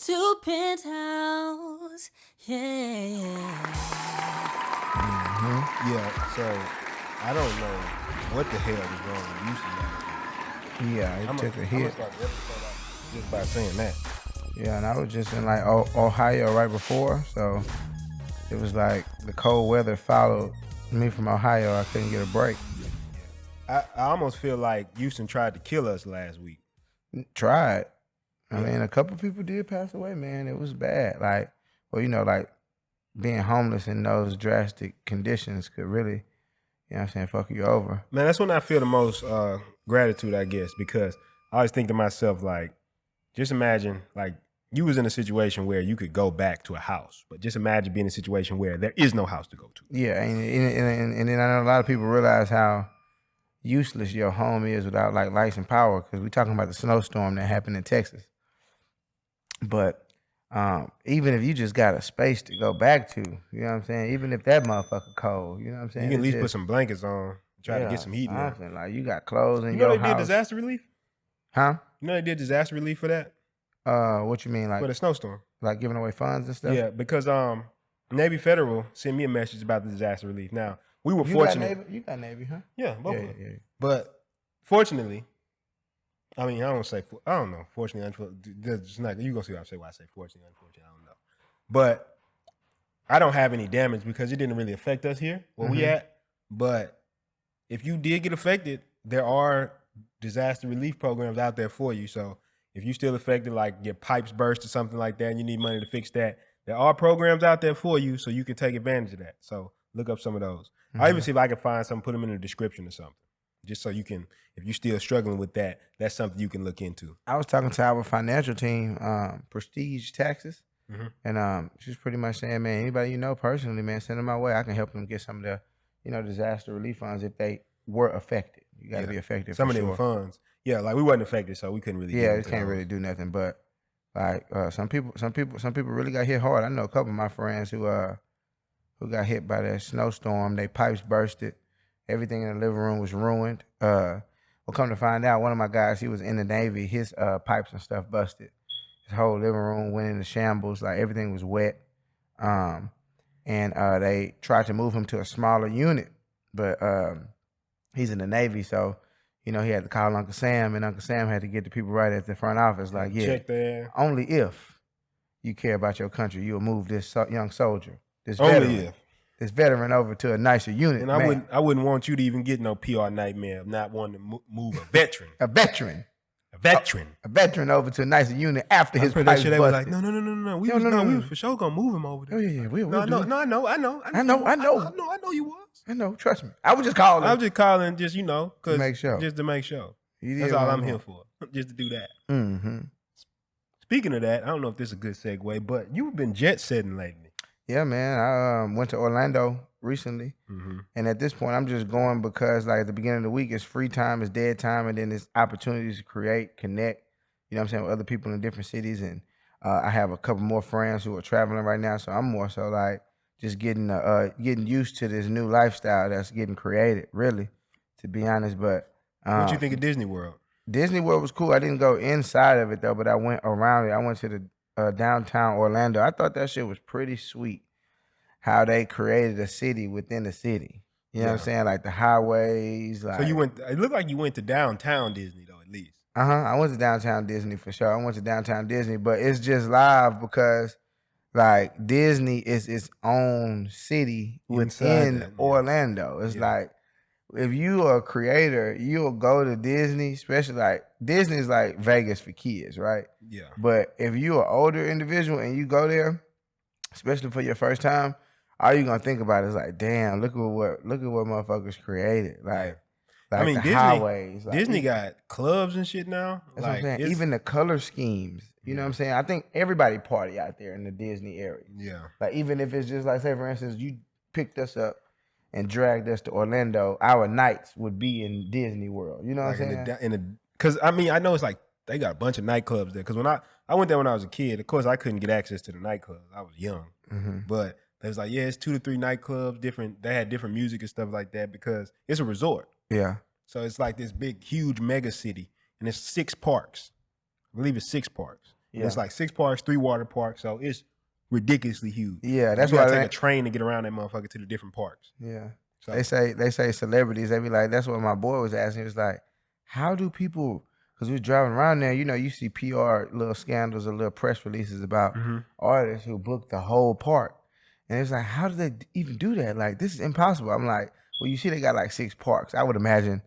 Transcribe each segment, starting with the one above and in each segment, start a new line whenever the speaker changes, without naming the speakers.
to Penthouse. Yeah.
Yeah, so I don't know what the hell is wrong with Houston.
Yeah, it took a hit.
I'm gonna start the episode off just by saying that.
Yeah, and I was just in like Ohio right before, so it was like the cold weather followed me from Ohio. I couldn't get a break.
I almost feel like Houston tried to kill us last week.
Tried. I
Yeah.
mean, a couple people did pass away, man. It was bad. Like, well, you know, like being homeless in those drastic conditions could really, you know what I'm saying, fuck you over.
Man, that's when I feel the most gratitude, I guess, because I always think to myself, like, just imagine, like, you was in a situation where you could go back to a house, but just imagine being in a situation where there is no house to go to.
Yeah, and then I know a lot of people realize how useless your home is without like lights and power, because we're talking about the snowstorm that happened in Texas. But even if you just got a space to go back to, you know what I'm saying? Even if that motherfucker cold, you know what I'm saying?
You can at least put some blankets on, try to get some heat in there.
Something. Like you got clothes in
You know
your
they
house.
did disaster relief?
Huh?
You know they did disaster relief for that?
What you mean, like
For the snowstorm.
like giving away funds and stuff?
Yeah, because Navy Federal sent me a message about the disaster relief. Now, we were
You
fortunate.
got Navy? You got Navy, huh?
Yeah, both of them.
Yeah.
But fortunately, I mean, I don't know. Fortunately, unfortunately, it's not. You gonna see what I say. Why I say fortunately, unfortunately, I don't know. But I don't have any damage because it didn't really affect us here where we at. But if you did get affected, there are disaster relief programs out there for you. So if you still affected, like your pipes burst or something like that, and you need money to fix that, there are programs out there for you, so you can take advantage of that. So look up some of those. I'll even see if I can find some, put them in the description or something. Just so you can, if you're still struggling with that, that's something you can look into.
I was talking to our financial team, Prestige Taxes, and she's pretty much saying, man, anybody you know personally, man, send them my way. I can help them get some of the, you know, disaster relief funds if they were affected. You got to be affected.
Some
for
of them funds. Yeah, like we wasn't affected, so we couldn't really.
Yeah, we can't really do nothing. But like some people really got hit hard. I know a couple of my friends who got hit by that snowstorm. They pipes bursted. Everything in the living room was ruined. Well, come to find out, one of my guys, he was in the Navy. His pipes and stuff busted. His whole living room went into shambles. Like everything was wet. And they tried to move him to a smaller unit, but he's in the Navy, so you know he had to call Uncle Sam, and Uncle Sam had to get the people right at the front office. Like, yeah,
check there.
Only if you care about your country, you'll move this young soldier, this veteran over to a nicer unit.
And I wouldn't want you to even get no PR nightmare of not wanting to move a veteran.
a veteron over to a nicer unit after his pipes busted.
They was like, no. We was for sure gonna move him over there.
Oh yeah.
I know you was.
I know. Trust me. I was just calling.
Just you know, to make sure. That's all I'm here for. Just to do that.
Mm-hmm.
Speaking of that, I don't know if this is a good segue, but you've been jet setting lately.
Yeah, man. I went to Orlando recently, and at this point, I'm just going because, like, at the beginning of the week, it's free time, it's dead time, and then it's opportunities to create, connect. You know what I'm saying, with other people in different cities, and I have a couple more friends who are traveling right now, so I'm more so like just getting used to this new lifestyle that's getting created. Really, to be honest. But
what you think of Disney World?
Disney World was cool. I didn't go inside of it though, but I went around it. I went to the downtown Orlando. I thought that shit was pretty sweet. How they created a city within the city. You know what I'm saying? Like the highways. Like,
so it looked like you went to downtown Disney though, at least.
I went to downtown Disney for sure. I went to downtown Disney, but it's just live because like Disney is its own city within Orlando. It's like if you are a creator, you'll go to Disney, especially like Disney's like Vegas for kids, right?
Yeah.
But if you're an older individual and you go there, especially for your first time, all you're gonna think about is like, damn, look at what motherfuckers created. Like
I mean,
the highways. Like,
Disney got clubs and shit now.
That's what I'm saying. Even the color schemes. You know what I'm saying? I think everybody party out there in the Disney area.
Yeah.
Like even if it's just like, say for instance, you picked us up and dragged us to Orlando, our nights would be in Disney World. You know what I'm saying?
Because I mean, I know it's like they got a bunch of nightclubs there. Because when I went there when I was a kid, of course I couldn't get access to the nightclubs. I was young, but they was like, yeah, it's 2 to 3 nightclubs. They had different music and stuff like that because it's a resort.
Yeah.
So it's like this big, huge mega city, and it's 6 parks. I believe it's 6 parks. And it's like 6 parks, 3 water parks, so it's ridiculously huge.
Yeah, that's
you
why
gotta take a train to get around that motherfucker to the different parks.
Yeah.
So
They say celebrities, they be like, that's what my boy was asking. He was like, how do people, because we was driving around there, you know, you see PR little scandals or little press releases about artists who booked the whole park. And it's like, how do they even do that? Like, this is impossible. I'm like, well, you see they got like 6 parks. I would imagine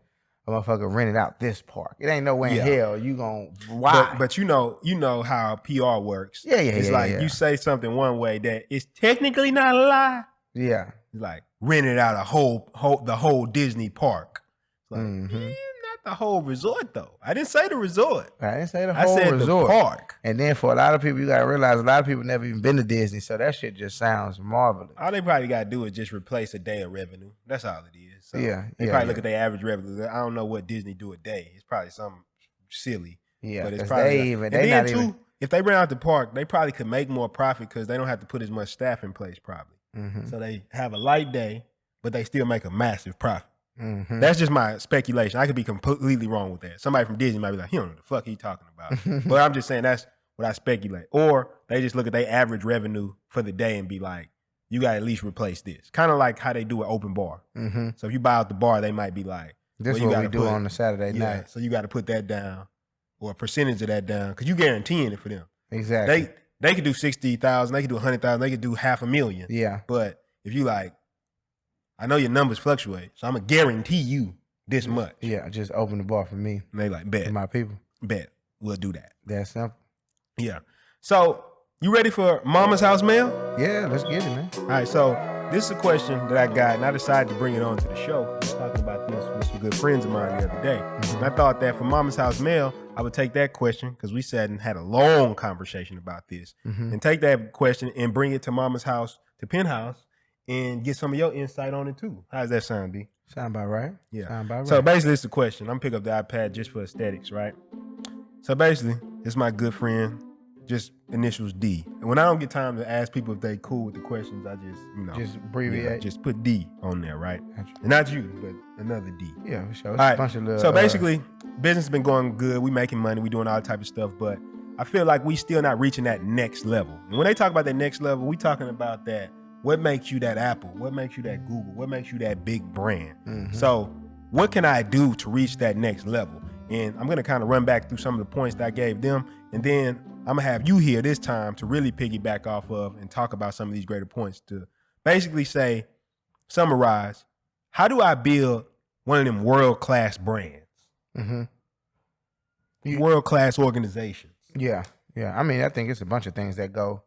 a motherfucker rented out this park. It ain't no way in hell you gonna, why?
But you know how PR works.
Yeah,
It's like you say something one way that is technically not a lie.
Yeah.
It's like rented out the whole Disney park. It's like, not the whole resort though. I didn't say the resort.
I didn't say the whole
I said
resort.
the park.
And then for a lot of people, you gotta realize a lot of people never even been to Disney, so that shit just sounds marvelous.
All they probably gotta do is just replace a day of revenue. That's all it is. So they
yeah,
probably look at their average revenue. I don't know what Disney do a day. It's probably something silly.
Yeah,
but it's
'cause
probably if they rent out the park, they probably could make more profit because they don't have to put as much staff in place probably. So they have a light day, but they still make a massive profit. That's just my speculation. I could be completely wrong with that. Somebody from Disney might be like, he don't know what the fuck he talking about. But I'm just saying that's what I speculate. Or they just look at their average revenue for the day and be like, you got to at least replace this. Kind of like how they do an open bar. So if you buy out the bar, they might be like,
this is what we do on the Saturday night.
So you got to put that down or a percentage of that down because you guaranteeing it for them.
Exactly.
They could do 60,000, they could do 100,000, they could do $500,000.
Yeah.
But if you like, I know your numbers fluctuate, so I'm gonna guarantee you this much.
Yeah, just open the bar for me.
And they like, bet.
For my people.
Bet. We'll do that.
That's simple.
Yeah. So you ready for Mama's House Mail?
Yeah, let's get it, man.
All right, so this is a question that I got, and I decided to bring it on to the show. I was talking about this with some good friends of mine the other day. And I thought that for Mama's House Mail, I would take that question, because we sat and had a long conversation about this, and take that question and bring it to Mama's House, to Penthouse, and get some of your insight on it too. How does that sound, D?
Sound about right.
Yeah.
Sound about right.
So basically, it's the question. I'm gonna pick up the iPad just for aesthetics, right? So basically, it's my good friend, just initials D. And when I don't get time to ask people if they cool with the questions, I just,
just abbreviate.
just put D on there, right? And not you, but another D.
Yeah, for sure.
All right.
A bunch of little,
so basically, business has been going good. We making money. We doing all type of stuff, but I feel like we still not reaching that next level. And when they talk about that next level, we talking about that. What makes you that Apple? What makes you that Google? What makes you that big brand? So what can I do to reach that next level? And I'm going to kind of run back through some of the points that I gave them. And then I'm going to have you here this time to really piggyback off of and talk about some of these greater points to basically say, summarize, how do I build one of them world-class brands? World-class organizations.
Yeah. I mean, I think it's a bunch of things that go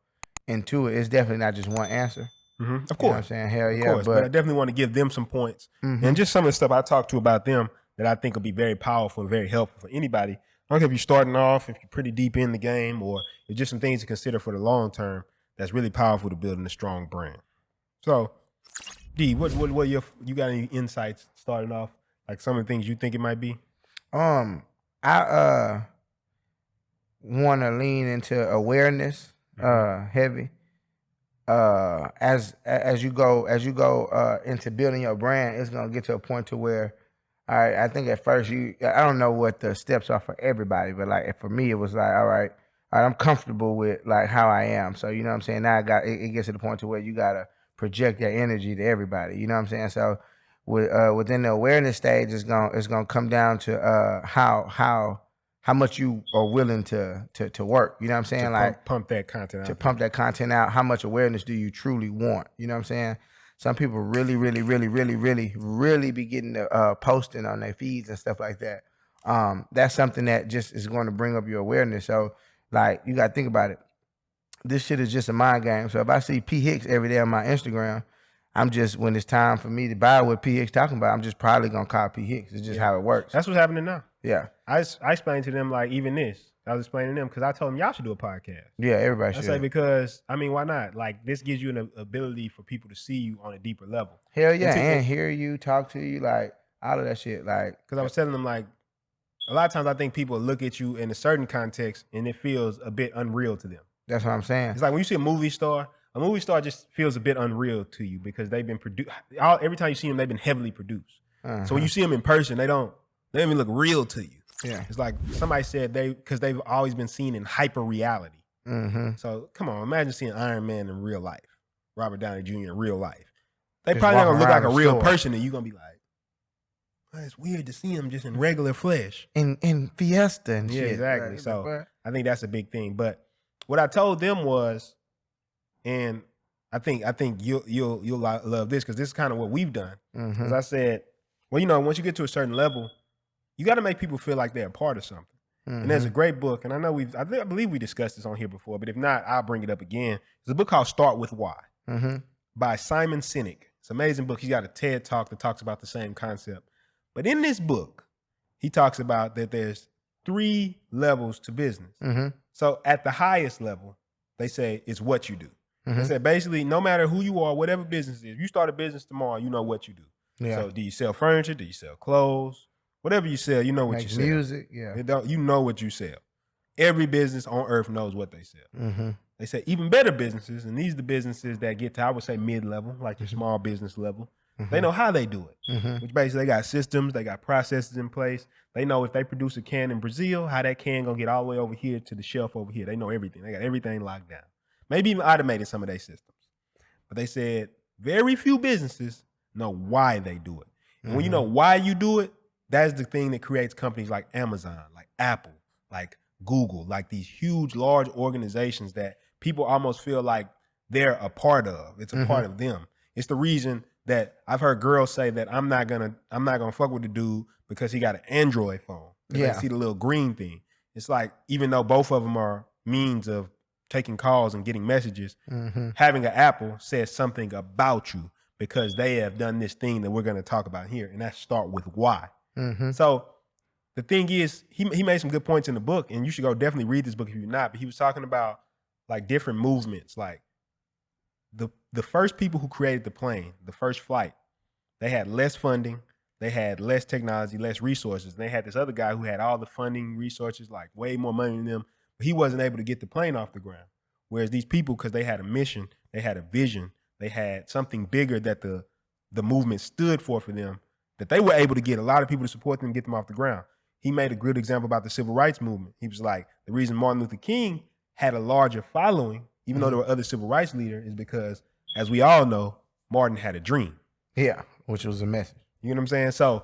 into it. It's definitely not just one answer.
Of course.
You know what I'm saying? Hell yeah.
Of course, but I definitely want to give them some points. And just some of the stuff I talked to about them that I think will be very powerful and very helpful for anybody. I don't care if you're starting off, if you're pretty deep in the game, or it's just some things to consider for the long term that's really powerful to building a strong brand. So, D, what you got any insights starting off? Like some of the things you think it might be?
I want to lean into awareness heavy. As you go into building your brand, it's gonna get to a point to where, all right, I think at first I don't know what the steps are for everybody, but like for me, it was like, all right, I'm comfortable with like how I am. So you know what I'm saying. Now it gets to the point to where you gotta project that energy to everybody. You know what I'm saying. So within the awareness stage, it's gonna come down to how much you are willing to work. You know what I'm saying? Like
pump that content out.
To pump that content out. How much awareness do you truly want? You know what I'm saying? Some people really be getting the posting on their feeds and stuff like that. That's something that just is going to bring up your awareness. So like you got to think about it. This shit is just a mind game. So if I see P Hicks every day on my Instagram, I'm just, when it's time for me to buy what P Hicks talking about, I'm just probably gonna call P Hicks. It's just how it works.
That's what's happening now.
Yeah.
I explained to them, like, even this. I was explaining to them because I told them y'all should do a podcast.
Yeah, everybody should.
I say because, I mean, why not? Like, this gives you an ability for people to see you on a deeper level.
Hell yeah, and hear you, talk to you, like, all of that shit. Like,
because I was telling them, like, a lot of times I think people look at you in a certain context and it feels a bit unreal to them.
That's what I'm saying.
It's like when you see a movie star just feels a bit unreal to you because they've been produced. Every time you see them, they've been heavily produced. So when you see them in person, they don't even look real to you.
Yeah.
It's like somebody said because they've always been seen in hyper reality.
Mm-hmm.
So come on, imagine seeing Iron Man in real life, Robert Downey Jr. in real life. They
Just
probably not gonna
walking
look like
around
a
the
real
store.
person, and you're gonna be like, oh, it's weird to see him just in regular flesh.
In Fiesta and
Yeah,
shit.
exactly.
Like,
So
what?
I think that's a big thing. But what I told them was, and I think you'll love this because this is kind of what we've done. Because I said, well, once you get to a certain level, you got to make people feel like they're a part of something. And there's a great book, and I know I believe we discussed this on here before, but if not, I'll bring it up again. It's a book called Start With Why by Simon Sinek. It's an amazing book. He's got a TED Talk that talks about the same concept. But in this book, he talks about that there's 3 levels to business. So at the highest level, they say it's what you do. They said basically, no matter who you are, whatever business it is, you start a business tomorrow, you know what you do.
Yeah.
So do you sell furniture? Do you sell clothes? Whatever you sell, you know what
Make
you sell.
music, yeah.
You know what you sell. Every business on earth knows what they sell. They say even better businesses, and these are the businesses that get to, I would say, mid-level, like your small business level. They know how they do it, which basically they got systems, they got processes in place. They know if they produce a can in Brazil, how that can gonna get all the way over here to the shelf over here. They know everything. They got everything locked down. Maybe even automated some of their systems. But they said very few businesses know why they do it. And when you know why you do it, that's the thing that creates companies like Amazon, like Apple, like Google, like these huge, large organizations that people almost feel like they're a part of. It's a part of them. It's the reason that I've heard girls say that I'm not gonna fuck with the dude because he got an Android phone. They see the little green thing. It's like, even though both of them are means of taking calls and getting messages, having an Apple says something about you because they have done this thing that we're going to talk about here, and that's Start With Why. So the thing is, he made some good points in the book, and you should go definitely read this book if you're not, but he was talking about like different movements. Like the first people who created the plane, the first flight, they had less funding, they had less technology, less resources. And they had this other guy who had all the funding, resources, like way more money than them, but he wasn't able to get the plane off the ground. Whereas these people, because they had a mission, they had a vision, they had something bigger that the movement stood for them, that they were able to get a lot of people to support them and get them off the ground. He made a good example about the civil rights movement. He was like, the reason Martin Luther King had a larger following, even though there were other civil rights leaders, is because, as we all know, Martin had a dream.
Yeah, which was a message.
You know what I'm saying? So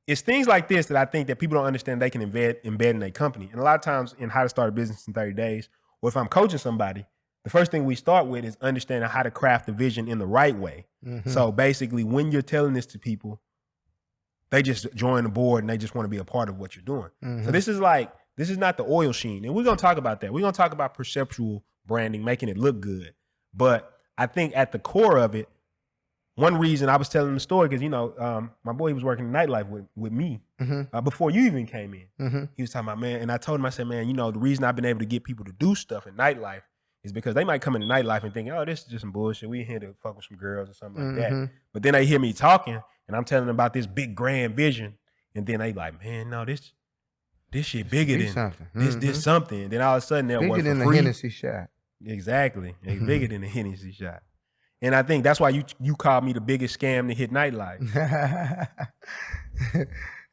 it's things like this that I think that people don't understand they can embed in a company. And a lot of times in How to Start a Business in 30 Days, or if I'm coaching somebody, the first thing we start with is understanding how to craft the vision in the right way. So basically, when you're telling this to people, they just join the board and they just want to be a part of what you're doing. So this is not the oil sheen. And we're going to talk about that. We're going to talk about perceptual branding, making it look good. But I think at the core of it, one reason I was telling the story, because, my boy was working in nightlife with me before you even came in. He was talking about, man, and I told him, I said, man, the reason I've been able to get people to do stuff in nightlife is because they might come into nightlife and think, oh, this is just some bullshit. We here to fuck with some girls or something like that. But then they hear me talking and I'm telling them about this big grand vision. And then they like, man, no, this shit bigger than
something.
This something. And then all of a sudden they'll work for
Bigger than
free.
the Hennessy shot.
Exactly. Bigger than the Hennessy shot. And I think that's why you called me the biggest scam to hit nightlife.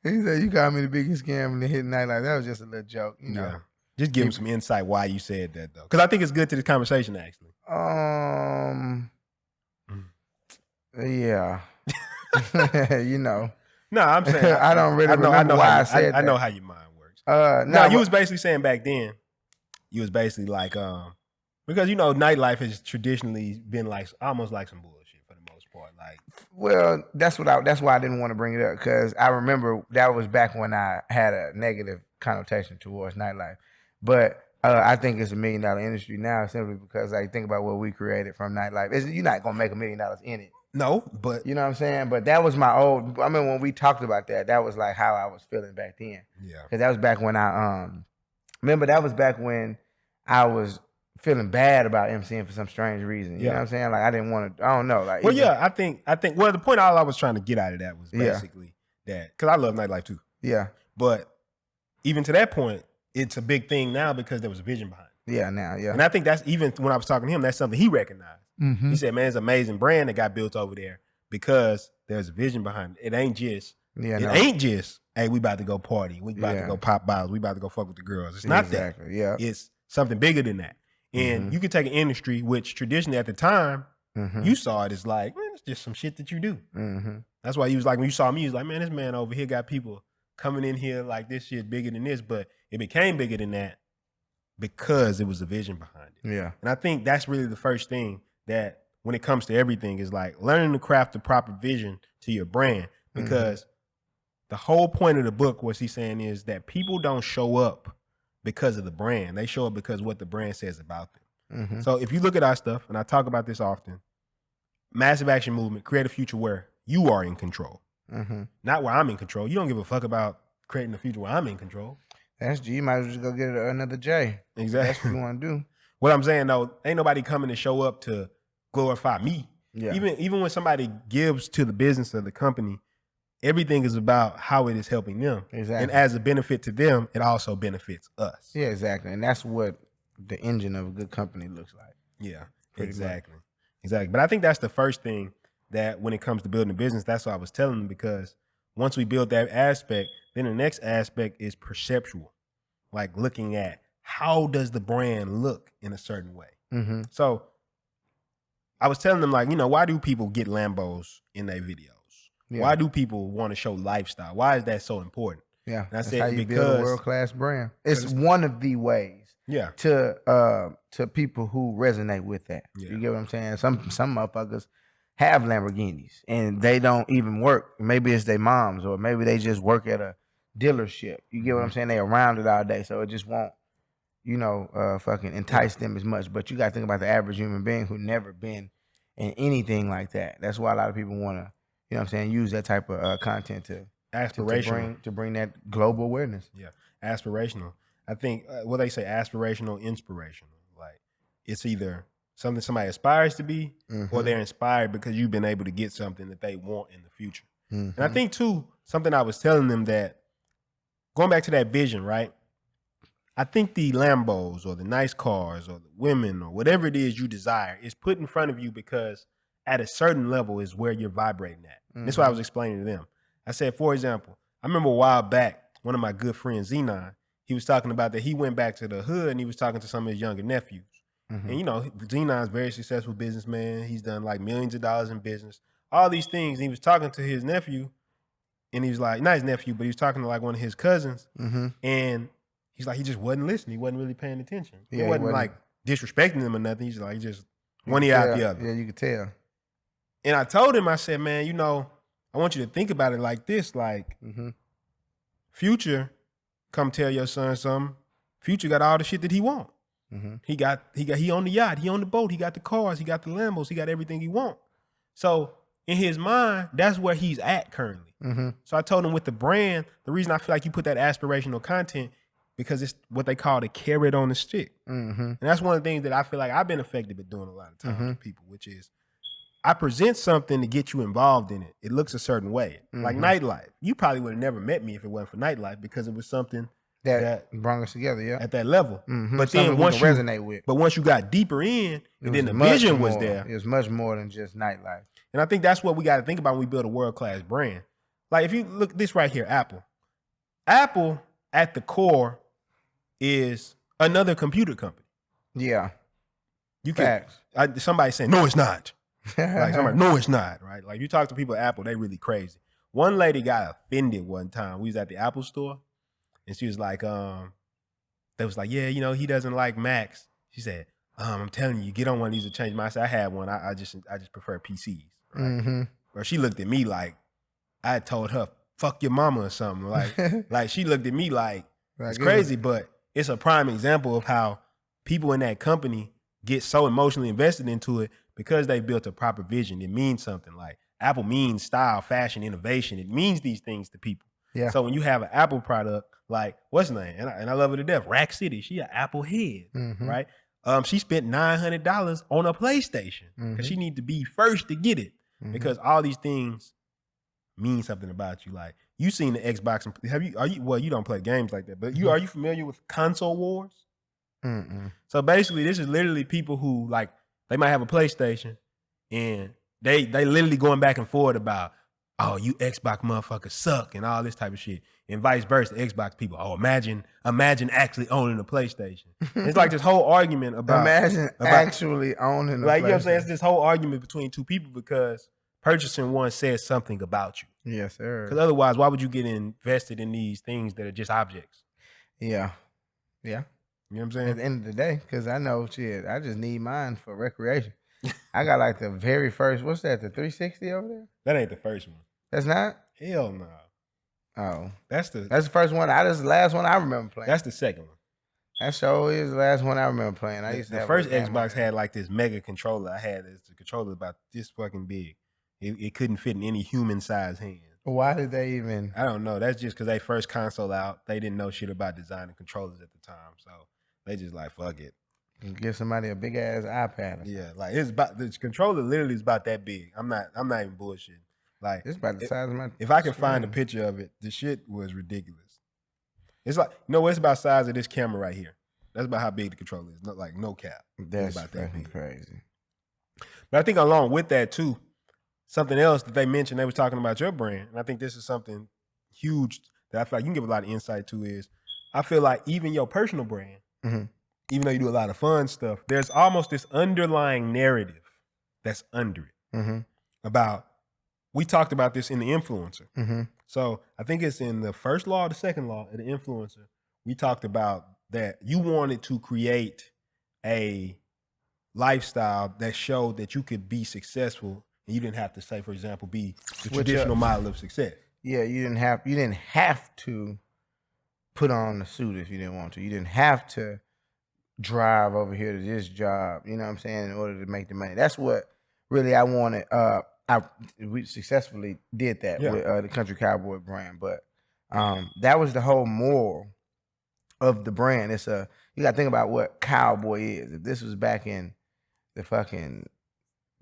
He said you called me the biggest scam to hit nightlife. That was just a little joke,
Yeah. Just give him some insight why you said that, though. Because I think it's good to the conversation, actually.
Yeah.
No, I'm saying
I don't really remember why I said that.
I know how your mind works. You was basically saying back then, you was basically like, because nightlife has traditionally been like almost like some bullshit for the most part. Like,
well, that's why I didn't want to bring it up, because I remember that was back when I had a negative connotation towards nightlife. But I think it's $1 million industry now, simply because I think about what we created from nightlife. You're not gonna make $1 million in it.
No, but
you know what I'm saying. But that was my old. I mean, when we talked about that, that was like how I was feeling back then.
Yeah,
because that was back when I remember that was back when I was feeling bad about MCing for some strange reason. You know what I'm saying? Like I didn't want to. I don't know. Like,
well, I think. Well, the point all I was trying to get out of that was basically that, because I love nightlife too.
Yeah,
but even to that point, it's a big thing now because there was a vision behind it.
Yeah, now, yeah.
And I think that's, even when I was talking to him, that's something he recognized. He said, man, it's an amazing brand that got built over there because there's a vision behind it. It ain't just hey, we about to go party. We about to go pop bottles. We about to go fuck with the girls. It's not that.
Yeah.
It's something bigger than that. And you could take an industry, which traditionally at the time, you saw it as like, man, it's just some shit that you do. That's why he was like, when you saw me, he was like, man, this man over here got people coming in here like this shit bigger than this. But it became bigger than that because it was a vision behind it.
Yeah.
And I think that's really the first thing that when it comes to everything is like learning to craft the proper vision to your brand. Because the whole point of the book, what he's saying is that people don't show up because of the brand. They show up because of what the brand says about them. So if you look at our stuff, and I talk about this often, massive action movement, create a future where you are in control. Not where I'm in control. You don't give a fuck about creating a future where I'm in control.
That's G. You might as well just go get another J.
Exactly.
That's what you want to do.
What I'm saying though, ain't nobody coming to show up to glorify me.
Yeah.
Even when somebody gives to the business of the company, everything is about how it is helping them.
Exactly.
And as a benefit to them, it also benefits us.
Yeah, exactly. And that's what the engine of a good company looks like.
Yeah,
Pretty
exactly. Exactly. But I think that's the first thing that when it comes to building a business, that's what I was telling them, because once we build that aspect, then the next aspect is perceptual. Like looking at how does the brand look in a certain way. So I was telling them, like, you know, why do people get Lambos in their videos? Yeah. Why do people want to show lifestyle? Why is that so important?
Yeah,
and I
that's
said,
how you
because
build a world-class brand. It's one of the ways.
Yeah.
To people who resonate with that. Yeah. You get what I'm saying? Some motherfuckers have Lamborghinis and they don't even work. Maybe it's their moms, or maybe they just work at a dealership. You get what I'm saying? They around it all day, so it just won't, fucking entice them as much. But you got to think about the average human being who never been in anything like that. That's why a lot of people want to, you know what I'm saying, use that type of content to bring that global awareness.
Yeah, aspirational. I think what they say, aspirational, inspirational. Like it's either something somebody aspires to be, or they're inspired because you've been able to get something that they want in the future. And I think too, something I was telling them, that going back to that vision, right? I think the Lambos or the nice cars or the women or whatever it is you desire is put in front of you because at a certain level is where you're vibrating at. That's what I was explaining to them. I said, for example, I remember a while back, one of my good friends, Zenon, he was talking about that he went back to the hood and he was talking to some of his younger nephews. And, you know, Zenon's a very successful businessman. He's done like millions of dollars in business, all these things. And he was talking to his nephew, and he was like, not his nephew, but he was talking to like one of his cousins. And he's like, he just wasn't listening. He wasn't really paying attention. He wasn't like disrespecting them or nothing. He's like, he just one ear out the other.
Yeah, you could tell.
And I told him, I said, man, you know, I want you to think about it like this. Like, Future, come tell your son something. Future got all the shit that he want. He on the yacht, he on the boat, he got the cars, he got the Lambos, he got everything he want. So in his mind, that's where he's at currently. So I told him with the brand, the reason I feel like you put that aspirational content, because it's what they call the carrot on the stick. And that's one of the things that I feel like I've been effective at doing a lot of times with people, which is I present something to get you involved in it. It looks a certain way. Like nightlife. You probably would have never met me if it wasn't for nightlife, because it was something that
brought us together,
at that level. But
something
then once you
resonate with.
But once you got deeper in, and then the vision was there.
It was much more than just nightlife.
And I think that's what we got to think about when we build a world-class brand. Like if you look at this right here, Apple. Apple at the core is another computer company.
Yeah.
You can somebody saying, no, it's not. Like somebody, no, it's not, right? Like you talk to people at Apple, they really crazy. One lady got offended one time. We was at the Apple store, and she was like, they was like, yeah, you know, he doesn't like Macs. She said, I'm telling you, get on one of these to change mine. I said, I had one. I just prefer PCs. Right? Or she looked at me like I had told her, fuck your mama or something. Like, like she looked at me like it's crazy, but it's a prime example of how people in that company get so emotionally invested into it because they built a proper vision. It means something. Like Apple means style, fashion, innovation. It means these things to people. Yeah. So when you have an Apple product, like what's her name? And I love her to death. Rack City. She an Apple head, right? She spent $900 on a PlayStation because she need to be first to get it because all these things mean something about you. Like you seen the Xbox. Well, you don't play games like that, but are you familiar with console wars? So basically, this is literally people who like they might have a PlayStation and they literally going back and forth about oh, you Xbox motherfuckers suck and all this type of shit. And vice versa, Xbox people, oh, imagine actually owning a PlayStation. It's like this whole argument about
actually owning a
like,
PlayStation.
you know what I'm saying? It's this whole argument between two people because purchasing one says something about you.
Yes, sir.
Because otherwise, why would you get invested in these things that are just objects?
Yeah. Yeah.
You know what I'm saying?
At the end of the day, because I know, shit, I just need mine for recreation. I got like the very first, what's that, the 360 over there?
That ain't the first one.
That's not?
Hell no.
Oh.
That's the
first one. That's the last one I remember playing.
That's the second one.
That show is the last one I remember playing. I used to
the
have
first
a game
Xbox had like this mega controller. I had this controller about this fucking big. It couldn't fit in any human sized hand.
Why did they even?
I don't know. That's just because they first console out. They didn't know shit about designing controllers at the time, so they just like fuck it.
Give somebody a big ass iPad.
Yeah, like it's about the controller. Literally is about that big. I'm not even bullshitting. Like
It's about the size of my.
If I can
screen.
find a picture of it, the shit was ridiculous. It's like it's about the size of this camera right here. That's about how big the controller is. Not like no cap.
That's
about that big.
crazy.
But I think along with that too, something else that they mentioned, they was talking about your brand, and I think this is something huge that I feel like you can give a lot of insight to is, I feel like even your personal brand, even though you do a lot of fun stuff, there's almost this underlying narrative that's under it about, we talked about this in The Influencer. So I think it's in the first law or the second law of The Influencer, we talked about that you wanted to create a lifestyle that showed that you could be successful and you didn't have to, say, for example, be the traditional model of success. Yeah,
you didn't have to put on the suit if you didn't want to. You didn't have to drive over here to this job, you know what I'm saying, in order to make the money. That's what really I wanted. We successfully did that with the Country Cowboy brand, but that was the whole moral of the brand. It's you got to think about what Cowboy is. If this was back in the fucking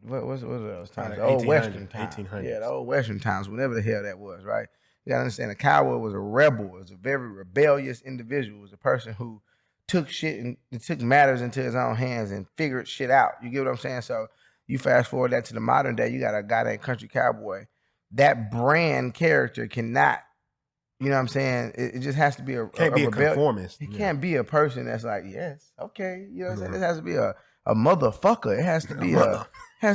what was those times? The old Western times. 1800s. Yeah, the old Western times, whatever the hell that was, right? You got to understand, a cowboy was a rebel. It was a very rebellious individual. It was a person who took shit and took matters into his own hands and figured shit out. You get what I'm saying? So you fast forward that to the modern day, you got a guy named Country Cowboy. That brand character cannot, you know what I'm saying? It just has to be a
conformist.
It can't be a person that's like, yes, okay, you know what I'm saying? It has to be a motherfucker. It has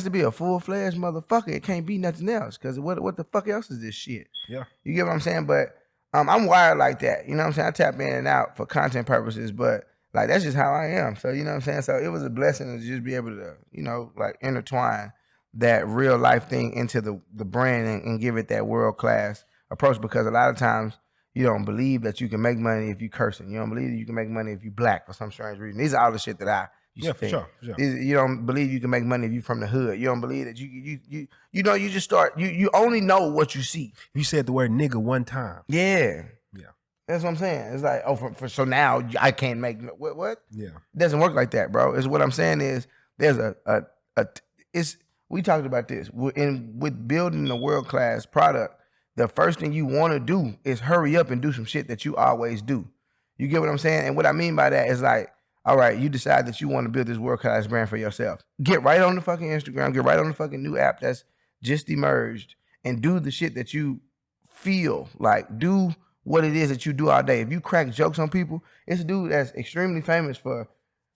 to be a full-fledged motherfucker. It can't be nothing else. Because what the fuck else is this shit?
Yeah.
You get what I'm saying? But I'm wired like that. You know what I'm saying? I tap in and out for content purposes, but like that's just how I am. So you know what I'm saying? So it was a blessing to just be able to, you know, like intertwine that real life thing into the brand and give it that world-class approach, because a lot of times you don't believe that you can make money if you cursing. You don't believe that you can make money if you black for some strange reason. These are all the shit that I used to think.
For sure.
You don't believe you can make money if you from the hood. You don't believe that you know, you just start, you only know what you see.
You said the word nigga one time.
Yeah. That's what I'm saying. It's like, so now I can't make what? Yeah. It doesn't work like that, bro. It's what I'm saying is there's we talked about this with building a world-class product. The first thing you want to do is hurry up and do some shit that you always do. You get what I'm saying? And what I mean by that is like, all right, you decide that you want to build this world-class brand for yourself. Get right on the fucking Instagram. Get right on the fucking new app that's just emerged and do the shit that you feel like. Do what it is that you do all day. If you crack jokes on people, it's a dude that's extremely famous for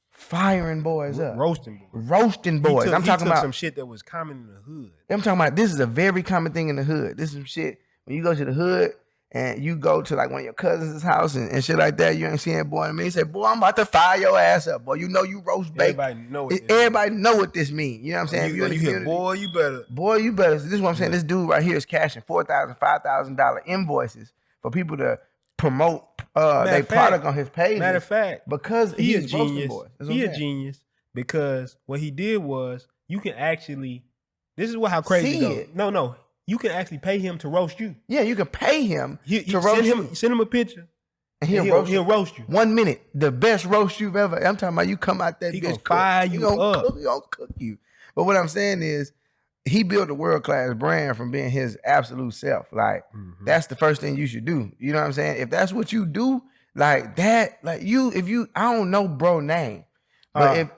firing boys up.
Roasting
boys. I'm talking about
some shit that was common in the hood.
I'm talking about, this is a very common thing in the hood. This is some shit, when you go to the hood and you go to like one of your cousins' house and shit like that, you ain't seen that boy in a minute. You say, boy, I'm about to fire your ass up. Boy, you know you roast bake. Everybody know what this means. You know what I'm saying?
You hear, boy, you better.
Boy, you better. This is what I'm saying. This dude right here is cashing $4,000, $5,000 invoices for people to promote their product on his page.
Matter of fact,
because
he a genius. He a genius because what he did was, you can actually, this is how crazy it goes. No, you can actually pay him to roast you.
Yeah, you can pay him to roast you.
Send him a picture.
And he'll roast you. 1 minute. The best roast you've ever. I'm talking about, you come out that bitch.
He gonna fire you up.
He gonna cook you. But what I'm saying is, he built a world-class brand from being his absolute self. Like, that's the first thing you should do. You know what I'm saying? If that's what you do, like that, like I don't know bro name. But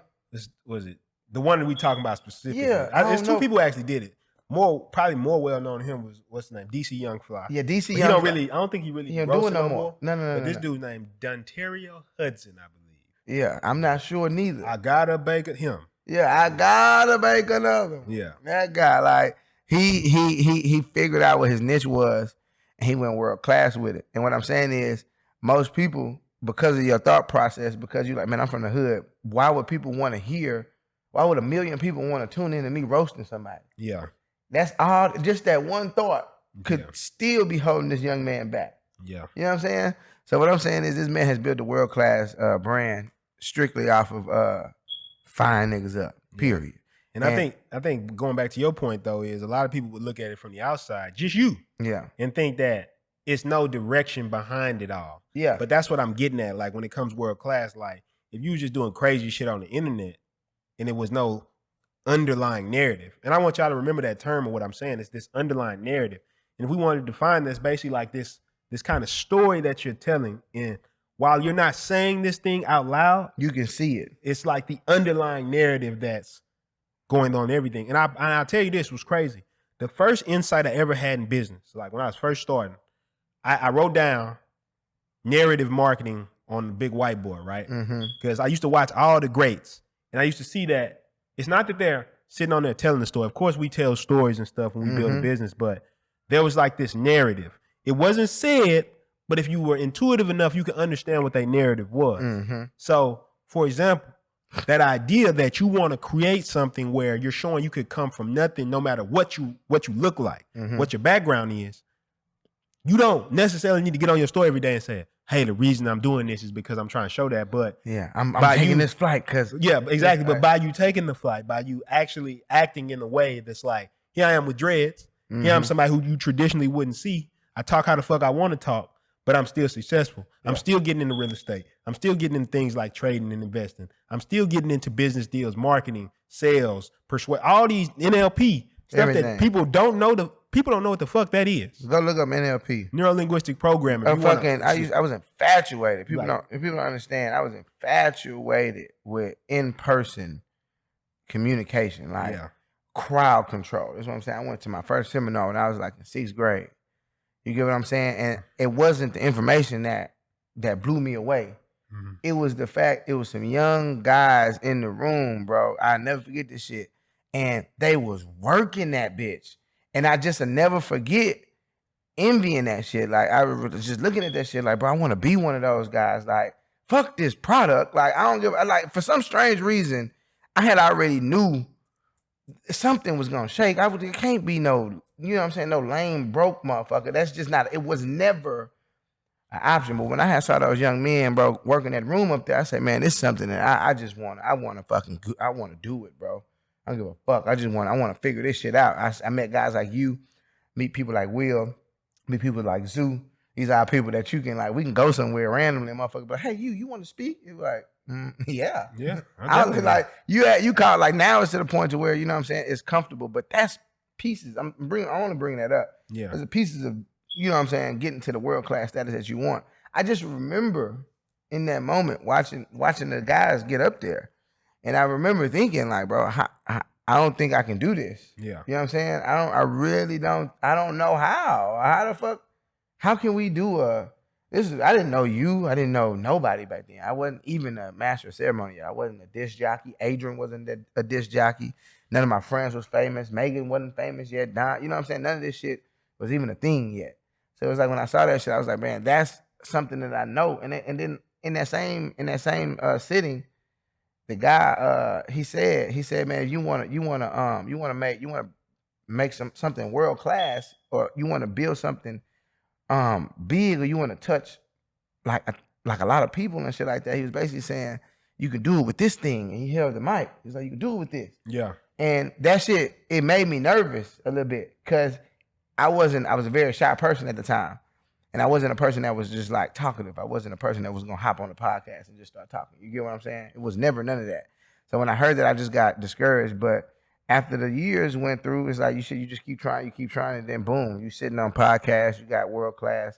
was it the one that we talking about specifically?
Yeah.
There's two people who actually did it. probably more well known to him was what's his name, DC Young Fly.
Yeah, DC
But
Young.
he don't really. I don't think he really.
He don't do it no more. No.
But this dude named Dontario Hudson, I believe.
Yeah, I'm not sure neither.
I gotta bake him.
Yeah, I gotta make another one.
Yeah.
That guy, like, he figured out what his niche was, and he went world class with it. And what I'm saying is, most people, because of your thought process, because you're like, man, I'm from the hood, why would people want to hear, why would 1 million people want to tune in to me roasting somebody?
Yeah.
That's all, just that one thought could still be holding this young man back.
Yeah.
You know what I'm saying? So what I'm saying is this man has built a world-class brand strictly off of fine niggas up, period.
And I think going back to your point though is a lot of people would look at it from the outside, just you, and think that it's no direction behind it all.
Yeah.
But that's what I'm getting at. Like when it comes world class, like if you was just doing crazy shit on the internet and it was no underlying narrative, and I want y'all to remember that term of what I'm saying. It's this underlying narrative. And if we wanted to define this, basically like this kind of story that you're telling, and while you're not saying this thing out loud,
you can see it.
It's like the underlying narrative that's going on everything. And I'll tell you this was crazy. The first insight I ever had in business, like when I was first starting, I wrote down narrative marketing on the big whiteboard, right? Because I used to watch all the greats, and I used to see that it's not that they're sitting on there telling the story. Of course, we tell stories and stuff when we build a business, but there was like this narrative. It wasn't said, but if you were intuitive enough, you could understand what that narrative was. So, for example, that idea that you want to create something where you're showing you could come from nothing, no matter what you look like, what your background is. You don't necessarily need to get on your story every day and say, hey, the reason I'm doing this is because I'm trying to show that. But
I'm taking this flight because
exactly. But by you taking the flight, by you actually acting in a way that's like, here I am with dreads. Here I'm somebody who you traditionally wouldn't see. I talk how the fuck I want to talk, but I'm still successful. I'm still getting into real estate. I'm still getting into things like trading and investing. I'm still getting into business deals, marketing, sales, persuade, all these NLP stuff that people don't know. People don't know what the fuck that is.
Go look up NLP.
Neuro-linguistic programming.
I was infatuated. If people don't understand, I was infatuated with in-person communication, like crowd control. That's what I'm saying. I went to my first seminar when I was like in 6th grade. You get what I'm saying? And it wasn't the information that blew me away. It was the fact it was some young guys in the room, bro. I'll never forget this shit. And they was working that bitch. And I just never forget envying that shit. Like, I was just looking at that shit like, bro, I want to be one of those guys. Like, fuck this product. Like, I don't give, like, for some strange reason, I had already knew something was going to shake. It can't be no, you know what I'm saying, no lame, broke motherfucker. That's just not, it was never an option. But when I saw those young men, bro, working that room up there, I said, man, this is something that I want to do it, bro. I don't give a fuck. I want to figure this shit out. I met guys like you, meet people like Will, meet people like Zoo. These are people that you can, like, we can go somewhere randomly, motherfucker. But hey, you want to speak? You're like, yeah.
Yeah.
I was like, you call, like, now it's to the point to where, you know what I'm saying, it's comfortable. But that's pieces. I want to bring that up.
Yeah.
There's the pieces of, you know what I'm saying, getting to the world-class status that you want. I just remember in that moment watching the guys get up there. And I remember thinking, like, bro, I don't think I can do this.
Yeah.
You know what I'm saying? I don't know how. How the fuck, how can we do I didn't know you. I didn't know nobody back then. I wasn't even a master of ceremony. I wasn't a disc jockey. Adrian wasn't a disc jockey. None of my friends was famous. Megan wasn't famous yet. Don, you know what I'm saying? None of this shit was even a thing yet. So it was like when I saw that shit, I was like, man, that's something that I know. And then in that same sitting, the guy he said, man, you want to make something world class, or you want to build something big, or you want to touch like a lot of people and shit like that. He was basically saying you can do it with this thing, and he held the mic. He's like, you can do it with this.
Yeah.
And that shit, it made me nervous a little bit because I was a very shy person at the time. And I wasn't a person that was just like talkative. I wasn't a person that was going to hop on the podcast and just start talking. You get what I'm saying? It was never none of that. So when I heard that, I just got discouraged. But after the years went through, it's like you just keep trying, and then boom, you sitting on podcasts, you got a world-class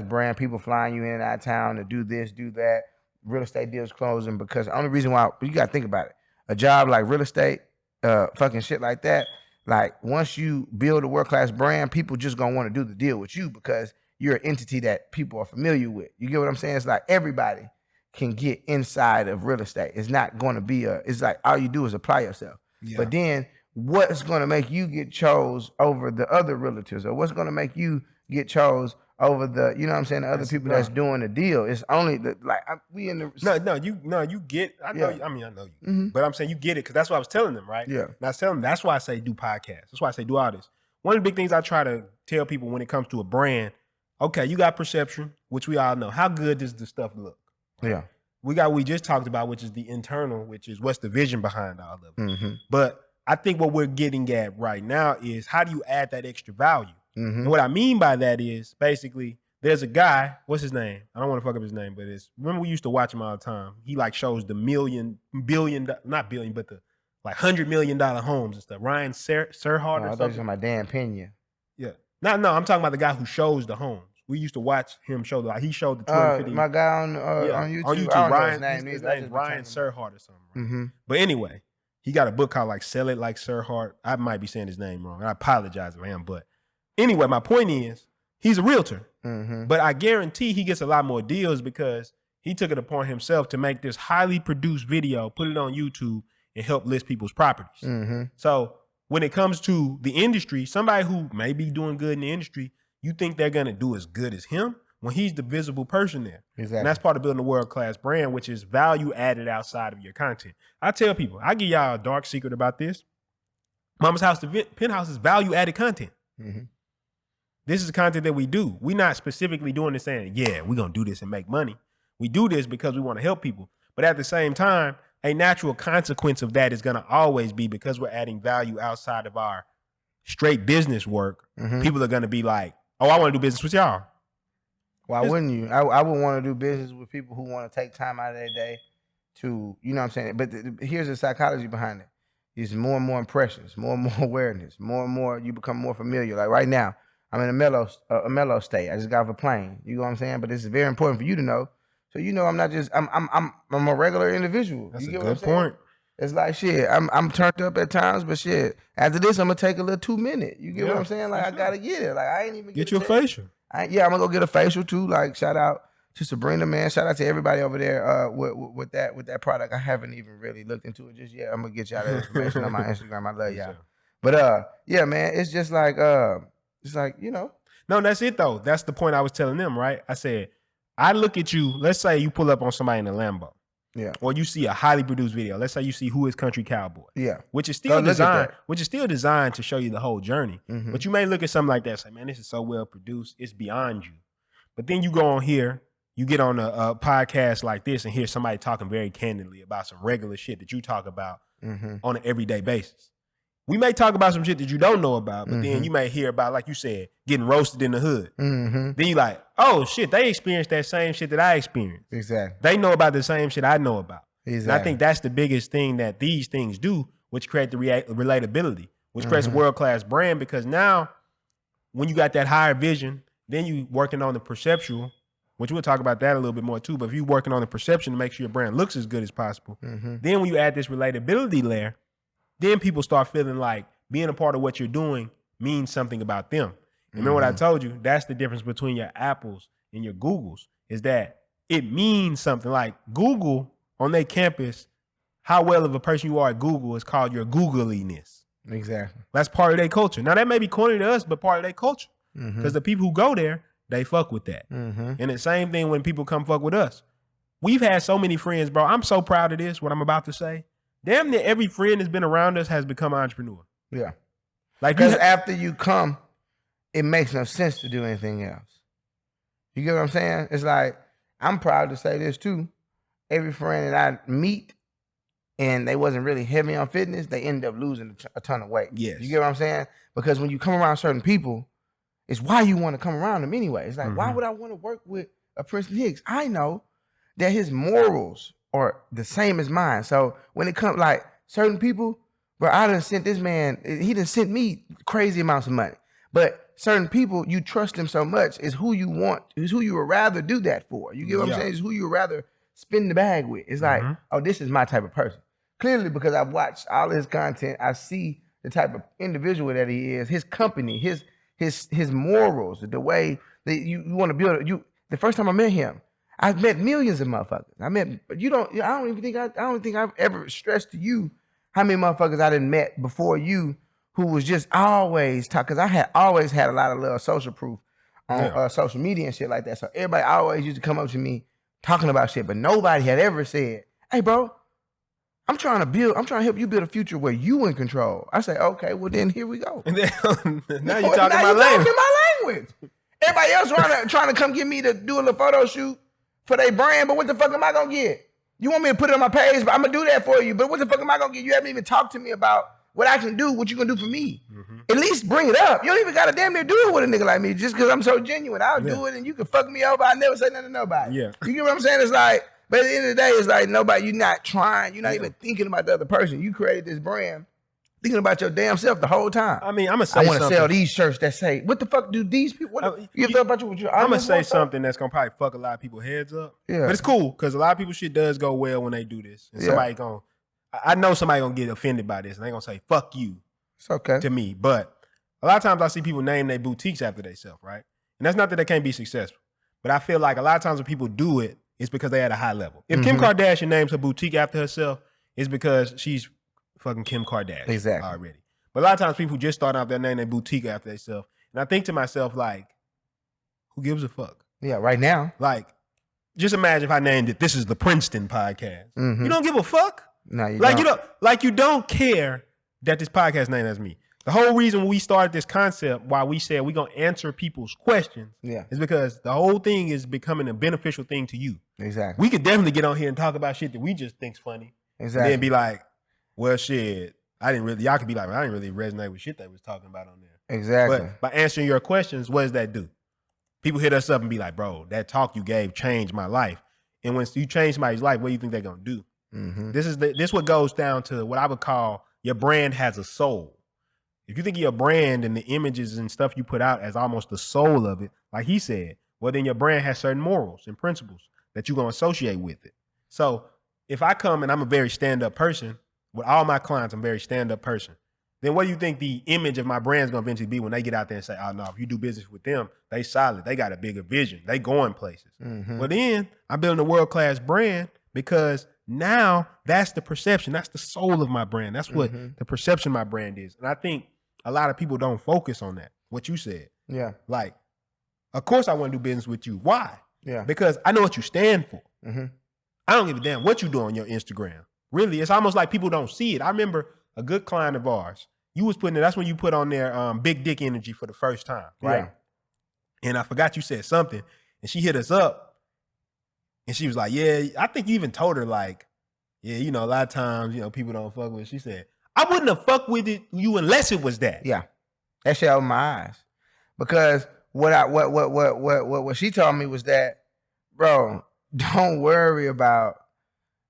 brand, people flying you in and out of town to do this, do that, real estate deals closing. Because the only reason why, you got to think about it, a job like real estate, fucking shit like that, like once you build a world-class brand, people just gonna want to do the deal with you because you're an entity that people are familiar with. You get what I'm saying? It's like everybody can get inside of real estate. It's not going to be it's like all you do is apply yourself. Yeah. But then what's going to make you get chose over the other realtors, or what's going to make you get chose over the, you know what I'm saying, the other people that's doing the deal? It's only the, like, we in the...
you get, I know, I mean, I know you, but I'm saying you get it because that's what I was telling them, right?
Yeah.
And I was telling them, that's why I say do podcasts. That's why I say do all this. One of the big things I try to tell people when it comes to a brand, okay, you got perception, which we all know. How good does the stuff look?
Yeah.
We just talked about, which is the internal, which is what's the vision behind all of it. But I think what we're getting at right now is how do you add that extra value? And what I mean by that is basically there's a guy, what's his name? I don't want to fuck up his name, but remember we used to watch him all the time. He like shows the not billion, but the like $100 million homes and stuff. Ryan Serhard or something.
I thought you were talking about Dan Pena.
Yeah. No, I'm talking about the guy who shows the homes. We used to watch him show he showed the 250.
My guy on YouTube.
On YouTube, his name's Ryan Serhard or something. Right? But anyway, he got a book called like Sell It Like Serhard. I might be saying his name wrong. I apologize if I am, but anyway, my point is he's a realtor. But I guarantee he gets a lot more deals because he took it upon himself to make this highly produced video, put it on YouTube, and help list people's properties. So when it comes to the industry, somebody who may be doing good in the industry, you think they're going to do as good as him when he's the visible person there.
Exactly.
And that's part of building a world-class brand, which is value added outside of your content. I tell people, I give y'all a dark secret about this. Mama's House to Penthouse is value-added content. This is the content that we do. We're not specifically doing this saying, yeah, we're going to do this and make money. We do this because we want to help people. But at the same time, a natural consequence of that is going to always be because we're adding value outside of our straight business work. People are going to be like, oh, I want to do business with y'all.
Why wouldn't you? I would want to do business with people who want to take time out of their day to, you know what I'm saying? But here's the psychology behind it. It's more and more impressions, more and more awareness, more and more you become more familiar. Like right now, I'm in a mellow state. I just got off a plane. You know what I'm saying? But this is very important for you to know. So you know I'm not just I'm a regular individual.
That's
you
a
get
good
what I'm saying?
point.
It's like shit. I'm turned up at times, but shit. After this, I'm gonna take a little 2 minute. You get what I'm saying? Like I gotta get it. Like I ain't even
get you a facial.
I'm gonna go get a facial too. Like shout out to Sabrina, man. Shout out to everybody over there with that product. I haven't even really looked into it just yet. I'm gonna get y'all that information on my Instagram. I love y'all. But yeah, man. It's just like you know.
No, that's it though. That's the point I was telling them. Right? I said I look at you. Let's say you pull up on somebody in a Lambo.
Yeah.
Or you see a highly produced video. Let's say you see Who is Country Cowboy.
Yeah.
Which is still designed to show you the whole journey. But you may look at something like that and say, man, this is so well produced. It's beyond you. But then you go on here, you get on a podcast like this and hear somebody talking very candidly about some regular shit that you talk about on an everyday basis. We may talk about some shit that you don't know about, but then you may hear about, like you said, getting roasted in the hood. Then you like, oh shit, they experienced that same shit that I experienced.
Exactly.
They know about the same shit I know about.
Exactly.
And I think that's the biggest thing that these things do, which create the relatability, which creates a world-class brand, because now when you got that higher vision, then you working on the perceptual, which we'll talk about that a little bit more too, but if you're working on the perception to make sure your brand looks as good as possible, then when you add this relatability layer, then people start feeling like being a part of what you're doing means something about them. And remember what I told you? That's the difference between your Apples and your Googles, is that it means something. Like Google on their campus, how well of a person you are at Google is called your Googliness.
Exactly.
That's part of their culture. Now that may be corny to us, but part of their culture. Because the people who go there, they fuck with that. And the same thing when people come fuck with us. We've had so many friends, bro. I'm so proud of this, what I'm about to say. Damn near every friend that's been around us has become an entrepreneur.
Yeah.
Like,
because after you come, it makes no sense to do anything else. You get what I'm saying? It's like, I'm proud to say this too. Every friend that I meet and they wasn't really heavy on fitness, they end up losing a ton of weight.
Yes.
You get what I'm saying? Because when you come around certain people, it's why you want to come around them anyway. It's like, why would I want to work with a Prinston Hicks? I know that his morals are the same as mine. So when it comes, like certain people, bro, I done sent this man, he done sent me crazy amounts of money. But certain people, you trust them so much, is who you want, is who you would rather do that for. You get what I'm saying? It's who you would rather spin the bag with. It's like, oh, this is my type of person. Clearly, because I've watched all his content, I see the type of individual that he is, his company, his morals, the way that you want to build. The first time I met him, I've met millions of motherfuckers. I don't think I've ever stressed to you how many motherfuckers I done met before you who was just always talk. Cause I had always had a lot of little social proof on social media and shit like that. So everybody always used to come up to me talking about shit, but nobody had ever said, "Hey, bro, I'm trying to help you build a future where you in control." I say, "Okay, well then here we go."
And then, now
Now
you're talking my language.
talking my language. Everybody else trying to come get me to do a little photo shoot for their brand, but what the fuck am I gonna get? You want me to put it on my page, but I'm gonna do that for you. But what the fuck am I gonna get? You haven't even talked to me about what I can do, what you gonna do for me. Mm-hmm. At least bring it up. You don't even gotta damn near do it with a nigga like me just because I'm so genuine. I'll do it and you can fuck me over. I never say nothing to nobody.
Yeah.
You get what I'm saying? It's like, but at the end of the day, it's like nobody, you're not trying, you're not even thinking about the other person. You created this brand thinking about your damn self the whole time.
I mean, I'm gonna say
I want to
something.
sell these shirts that say, what the fuck do these people, you feel about you?
I'm gonna say something that's gonna probably fuck a lot of people's heads up.
Yeah.
But it's cool because a lot of people shit does go well when they do this. And I know somebody gonna get offended by this and they gonna say, fuck you.
It's okay.
To me. But a lot of times I see people name their boutiques after themselves, right? And that's not that they can't be successful. But I feel like a lot of times when people do it, it's because they at a high level. If Kim Kardashian names her boutique after herself, it's because she's fucking Kim Kardashian.
Exactly.
Already. But a lot of times people just start out there naming their boutique after themselves. And I think to myself, like, who gives a fuck?
Yeah, right now.
Like, just imagine if I named it, this is the Prinston podcast.
Mm-hmm.
You don't give a fuck?
No, you
don't. You don't care that this podcast name is me. The whole reason we started this concept, why we said we're going to answer people's questions, is because the whole thing is becoming a beneficial thing to you.
Exactly.
We could definitely get on here and talk about shit that we just think's funny.
Exactly.
And then be like, well, shit, y'all could be like, well, I didn't really resonate with shit they was talking about on there.
Exactly.
But by answering your questions, what does that do? People hit us up and be like, bro, that talk you gave changed my life. And when you change somebody's life, what do you think they're going to do? Mm-hmm. This what goes down to what I would call your brand has a soul. If you think of your brand and the images and stuff you put out as almost the soul of it, like he said, well, then your brand has certain morals and principles that you're going to associate with it. So if I come and I'm a very stand-up person, with all my clients, I'm a very stand-up person, then what do you think the image of my brand is going to eventually be when they get out there and say, oh, no, if you do business with them, they solid. They got a bigger vision. They going places. Mm-hmm. Well, then I'm building a world-class brand because now that's the perception. That's the soul of my brand. That's what the perception of my brand is. And I think a lot of people don't focus on that, what you said.
Yeah.
Like, of course I want to do business with you. Why?
Yeah.
Because I know what you stand for. Mm-hmm. I don't give a damn what you do on your Instagram. Really, it's almost like people don't see it. I remember a good client of ours. You was putting it, that's when you put on there big dick energy for the first time, right? Yeah. And I forgot you said something, and she hit us up, and she was like, yeah, I think you even told her like, yeah, you know, a lot of times, you know, people don't fuck with it. She said, I wouldn't have fucked with you unless it was that.
Yeah. That shit opened my eyes. Because what she told me was that, bro, don't worry about,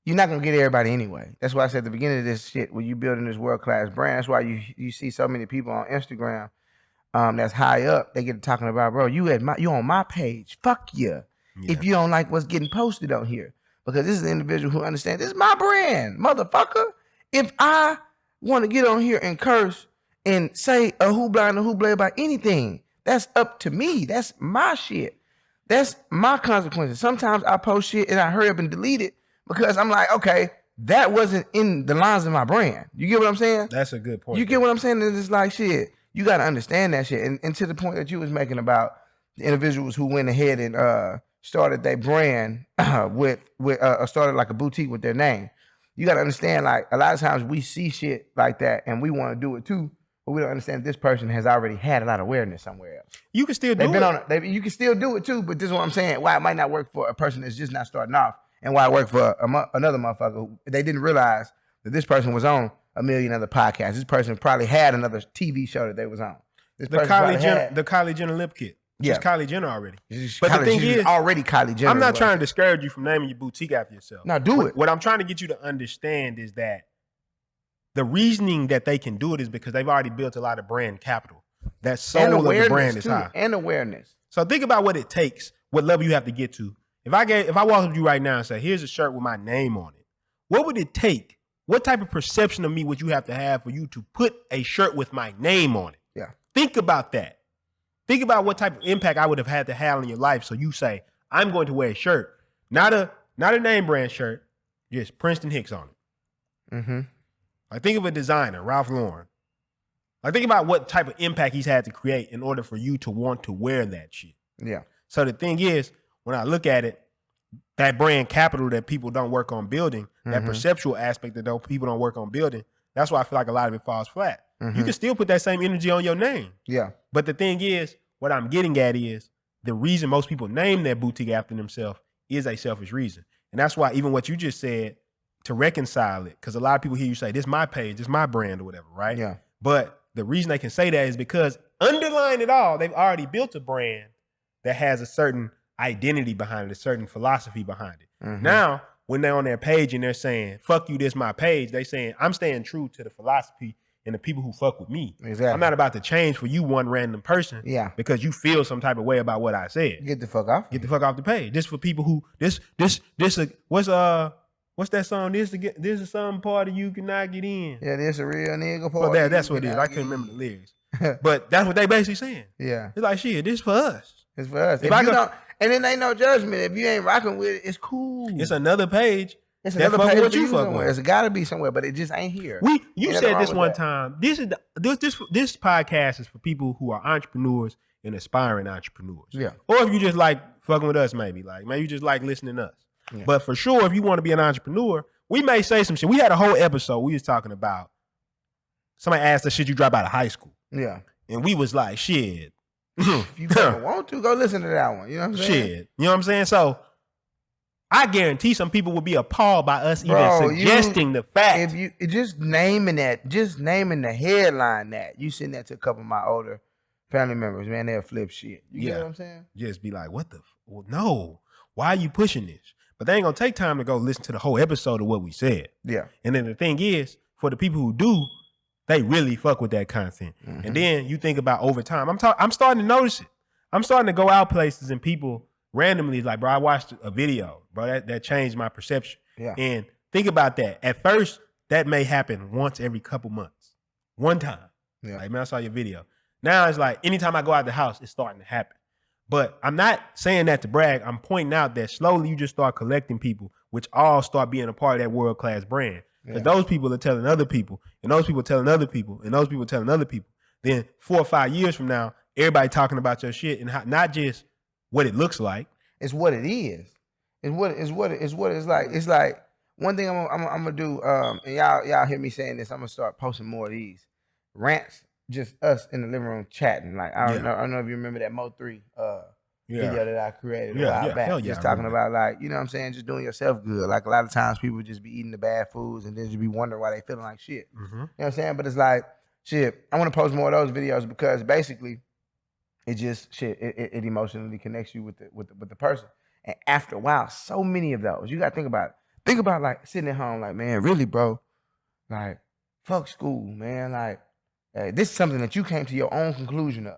you're not gonna get everybody anyway. That's why I said at the beginning of this shit, when you building this world-class brand, that's why you see so many people on Instagram that's high up, they get talking about, bro, you on my page. Fuck you. Yeah. If you don't like what's getting posted on here. Because this is an individual who understands this is my brand, motherfucker. If I want to get on here and curse and say a hoopla and a hoopla about anything, that's up to me. That's my shit. That's my consequences. Sometimes I post shit and I hurry up and delete it because I'm like, okay, that wasn't in the lines of my brand. You get what I'm saying?
That's a good point.
You get what I'm saying? It's like, shit, you got to understand that shit. And to the point that you was making about the individuals who went ahead and started their brand started like a boutique with their name. You got to understand, like, a lot of times we see shit like that and we want to do it too, but we don't understand this person has already had a lot of awareness somewhere else.
You can still do it.
You can still do it too, but this is what I'm saying. Why it might not work for a person that's just not starting off, and why it worked for another motherfucker who they didn't realize that this person was on a million other podcasts. This person probably had another TV show that they was on. The
Kylie Jenner lip kit.
Yeah.
She's Kylie Jenner already.
But the thing is, already Kylie Jenner.
I'm not trying to discourage you from naming your boutique after yourself.
No, do it.
What I'm trying to get you to understand is that the reasoning that they can do it is because they've already built a lot of brand capital. That soul of the brand is high.
And awareness.
So think about what it takes, what level you have to get to. If I walk up to you right now and say, here's a shirt with my name on it, what would it take what type of perception of me would you have to have for you to put a shirt with my name on it?
Yeah.
Think about that. Think about what type of impact I would have had to have on your life. So you say, I'm going to wear a shirt, not a name brand shirt, just Prinston Hicks on it.
Mm-hmm.
Like, think of a designer, Ralph Lauren. Like, think about what type of impact he's had to create in order for you to want to wear that shit.
Yeah.
So the thing is, when I look at it, that brand capital that people don't work on building, that perceptual aspect that people don't work on building, that's why I feel like a lot of it falls flat. You can still put that same energy on your name.
Yeah.
But the thing is, what I'm getting at is the reason most people name their boutique after themselves is a selfish reason. And that's why even what you just said, to reconcile it, because a lot of people hear you say, this is my page, this is my brand or whatever, right?
Yeah.
But the reason they can say that is because underlying it all, they've already built a brand that has a certain identity behind it, a certain philosophy behind it. Now, when they're on their page and they're saying, fuck you, this my page, they saying, I'm staying true to the philosophy and the people who fuck with me.
Exactly.
I'm not about to change for you, one random person.
Yeah.
Because you feel some type of way about what I said.
Get the fuck off.
Get the fuck off the page. This for people who what's that song? This is some party you cannot get in.
Yeah, this a real nigga
Well,
party.
that's what it is. I couldn't remember the lyrics. But that's what they basically saying.
Yeah.
It's like, shit, this for us.
It's for us.
If I
you
go-
don't, and then ain't no judgment. If you ain't rocking with it, it's cool.
It's another page.
It's
that
another
fuck
page
with
for
you
you
fuck
somewhere.
with.
It's got to be somewhere, but it just ain't here.
You
Ain't nothing
said
wrong
this
with
one
that.
time. This podcast is for people who are entrepreneurs and aspiring entrepreneurs.
Yeah.
Or if you just like fucking with us, maybe you just like listening to us.
Yeah.
But for sure, if you want to be an entrepreneur, we may say some shit. We had a whole episode we was talking about. Somebody asked us, should you drop out of high school?
Yeah.
And we was like, shit.
If you fucking want to, go listen to that one. You know what I'm saying?
Shit. You know what I'm saying? So I guarantee some people would be appalled by us
Bro,
even suggesting the fact.
If you just naming the headline that you send that to a couple of my older family members, man, they'll flip shit. You get what I'm saying?
Just be like, what the? Well, no. Why are you pushing this? But they ain't gonna take time to go listen to the whole episode of what we said.
Yeah.
And then the thing is, for the people who do, they really fuck with that content. And then you think about over time. I'm starting to notice it. I'm starting to go out places and people randomly is like, bro, I watched a video, bro. That changed my perception.
Yeah.
And think about that. At first, that may happen once every couple months. One time.
Yeah.
Like, man, I saw your video. Now it's like anytime I go out the house, it's starting to happen. But I'm not saying that to brag. I'm pointing out that slowly you just start collecting people, which all start being a part of that world-class brand. Because those people are telling other people, and those people telling other people, and those people telling other people. Then 4 or 5 years from now, everybody talking about your shit and not just what it looks like.
It's what it is. It's what it's like. It's like one thing I'm gonna do. And y'all hear me saying this. I'm gonna start posting more of these rants. Just us in the living room chatting. Like I don't know if you remember that Mo3 video that I created a while back.
Hell yeah,
just
I
talking
remember
about like, you know what I'm saying, just doing yourself good. Like a lot of times people just be eating the bad foods and then just be wondering why they feeling like shit. You know what I'm saying? But it's like, shit, I want to post more of those videos because basically it just it emotionally connects you with the person. And after a while, so many of those, you gotta think about it. Think about like sitting at home, like, man, really, bro, like, fuck school, man. Like, this is something that you came to your own conclusion of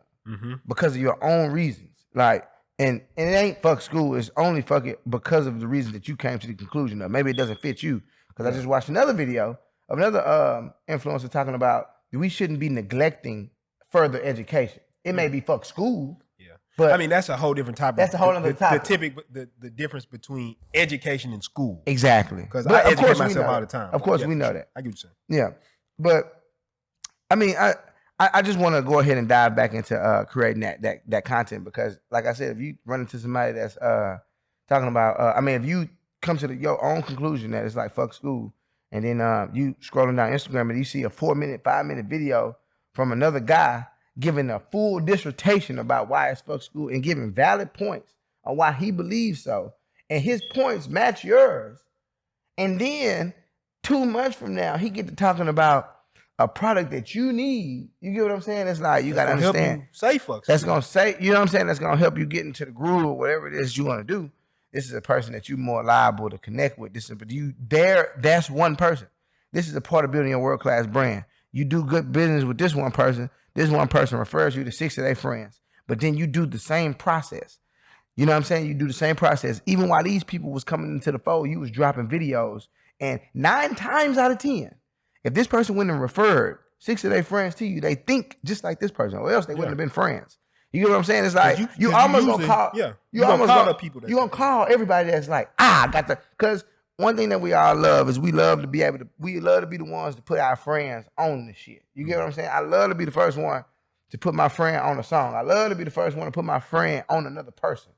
because of your own reasons. Like, and it ain't fuck school. It's only fuck it because of the reason that you came to the conclusion of. Maybe it doesn't fit you. Because I just watched another video of another influencer talking about we shouldn't be neglecting further education. It may be fuck school. Yeah. But
I mean, that's a whole different topic.
That's a whole other topic.
The difference between education and school.
Exactly.
Because I educate myself all the time.
Of course, we know that.
I get what you're saying.
Yeah. But I mean, I just want to go ahead and dive back into creating that content because, like I said, if you run into somebody that's talking about, if you come to your own conclusion that it's like fuck school, and then you scrolling down Instagram and you see a 4-minute, 5-minute video from another guy giving a full dissertation about why it's fuck school and giving valid points on why he believes so, and his points match yours, and then 2 months from now he get to talking about a product that you need. You get what I'm saying? It's like you gotta understand.
Say fuck.
That's gonna say, you know what I'm saying? That's gonna help you get into the groove or whatever it is you want to do. This is a person that you're more liable to connect with. That's one person. This is a part of building a world-class brand. You do good business with this one person. This one person refers you to 6 of their friends. But then you do the same process. You know what I'm saying? You do the same process. Even while these people was coming into the fold, you was dropping videos And 9 times out of 10, if this person went and referred 6 of their friends to you, they think just like this person, or else they wouldn't have been friends. You get what I'm saying? It's like you almost gonna call.
Yeah,
you almost
call
gonna
the people.
You gonna call everybody that's like, I got the. Because one thing that we all love is we love to be the ones to put our friends on the shit. You get what I'm saying? I love to be the first one to put my friend on a song. I love to be the first one to put my friend on another person.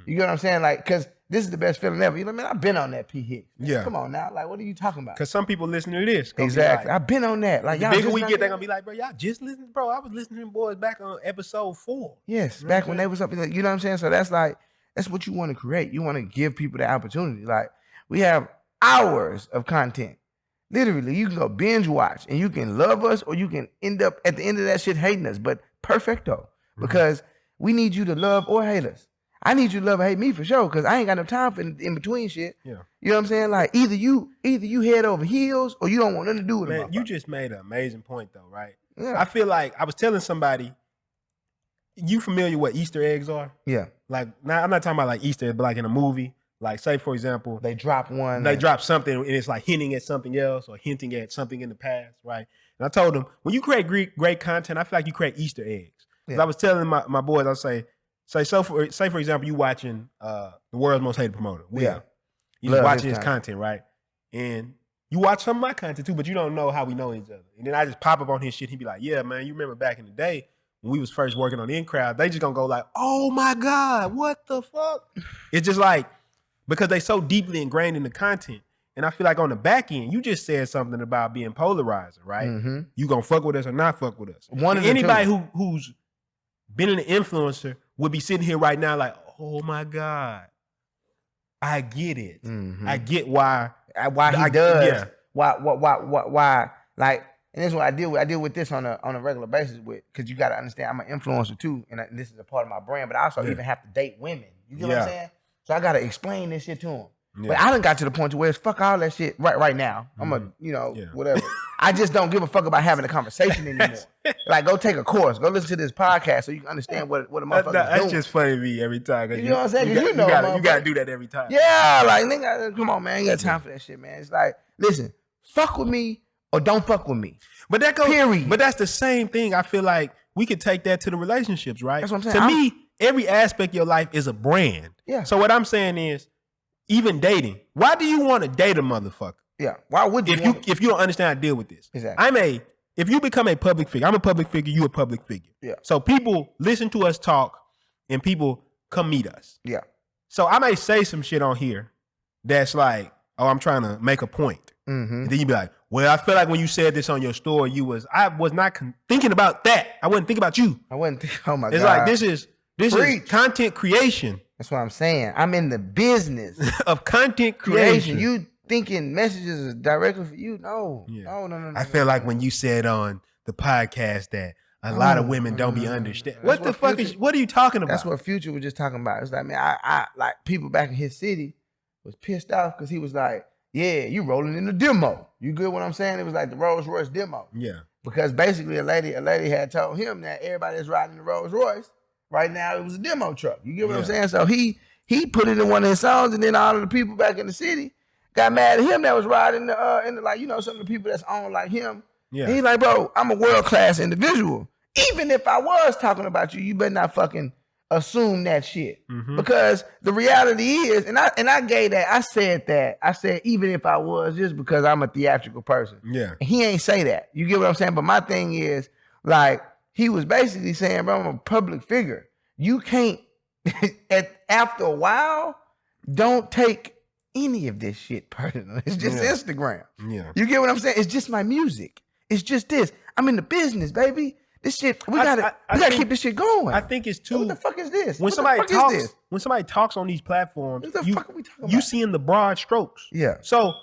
You get what I'm saying? Like, because this is the best feeling ever. You know what I mean? I've been on that P. Hicks.
Yeah.
Come on now. Like, what are you talking about?
Because some people listening to this.
Exactly.
Like,
I've been on that. Like,
the
y'all
bigger
just
we
not
get, they're
there.
going to be like, bro, y'all just listen. Bro, I was listening to them boys back on episode 4.
Yes,
You know
back
what
when
I'm
they was up, like, you know what I'm saying? So that's what you want to create. You want to give people the opportunity. Like, we have hours of content. Literally, you can go binge watch and you can love us or you can end up at the end of that shit hating us, but perfecto. Because we need you to love or hate us. I need you to love or hate me for sure, because I ain't got no time for in between shit.
Yeah.
You know what I'm saying? Like, either you head over heels or you don't want nothing to do with it.
Man, you just made an amazing point though, right?
Yeah.
I feel like I was telling somebody, you familiar what Easter eggs are?
Yeah.
Like, now I'm not talking about like Easter eggs, but like in a movie. Like, say for example,
They drop one.
they drop something and it's like hinting at something else or hinting at something in the past, right? And I told them, when you create great content, I feel like you create Easter eggs. Because I was telling my boys, I'll say for example, you watching the world's most hated promoter.
Yeah.
You just
Love
watching
his
his content, right? And you watch some of my content too, but you don't know how we know each other. And then I just pop up on his shit. He'd be like, yeah, man, you remember back in the day when we was first working on the In Crowd, they just gonna go like, oh my God, what the fuck? It's just like, because they so deeply ingrained in the content. And I feel like on the back end, you just said something about being polarizing, right?
Mm-hmm.
You gonna fuck with us or not fuck with us.
One of the
Anybody
two.
who's been an influencer would be sitting here right now like, oh my God, I get it.
Mhm.
I get why
He does.
Yeah.
Why? Like, and this is what I deal with. I deal with this on a regular basis with, because you got to understand, I'm an influencer too, and this is a part of my brand. But I also even have to date women. You get what I'm saying? So I got to explain this shit to them. Yeah. But I done got to the point to where it's fuck all that shit right now. I'm whatever. I just don't give a fuck about having a conversation anymore. Like, go take a course. Go listen to this podcast so you can understand what a motherfucker's doing.
That's just funny to me every time.
You know what I'm saying?
You got to do that every time.
Yeah, like, nigga, come on, man. You got time for that shit, man. It's like, listen, fuck with me or don't fuck with me.
But that goes,
period.
But that's the same thing. I feel like we could take that to the relationships, right?
That's what I'm saying.
To me, every aspect of your life is a brand.
Yeah.
So what I'm saying is, even dating, why do you want to date a motherfucker?
Yeah. Why would you?
If you don't understand how to deal with this?
Exactly.
If you become a public figure, I'm a public figure, you a public figure.
Yeah.
So people listen to us talk and people come meet us.
Yeah.
So I may say some shit on here that's like, oh, I'm trying to make a point.
Mm-hmm.
And then you be like, well, I feel like when you said this on your story, I was not thinking about that. I wasn't thinking about you.
Oh my God.
It's like, this is content creation.
That's what I'm saying. I'm in the business
of content creation.
You thinking messages is directly for you? No.
Yeah.
No.
I feel like when you said on the podcast that a lot of women don't be understand. What the fuck what are you talking about?
That's what Future was just talking about. It's like, man, I like, people back in his city was pissed off because he was like, yeah, you rolling in the demo. You good what I'm saying? It was like the Rolls Royce demo.
Yeah.
Because basically a lady had told him that everybody that's riding the Rolls Royce right now, it was a demo truck. You get what I'm saying? So he put it in one of his songs, and then all of the people back in the city got mad at him that was riding in the like, you know, some of the people that's on like him. Yeah. And he's like, bro, I'm a world-class individual. Even if I was talking about you, you better not fucking assume that shit. Mm-hmm. Because the reality is, and I gave that, I said even if I was, just because I'm a theatrical person. Yeah. And he ain't say that. You get what I'm saying? But my thing is, like, he was basically saying, bro, I'm a public figure. You can't, after a while, don't take any of this shit personal. It's just Instagram. Yeah. You get what I'm saying? It's just my music. It's just this. I'm in the business, baby. This shit, we gotta keep this shit going.
I think it's too.
What the fuck is this?
When somebody talks on these platforms,
what the fuck are we talking about?
You seeing the broad strokes.
Yeah.
So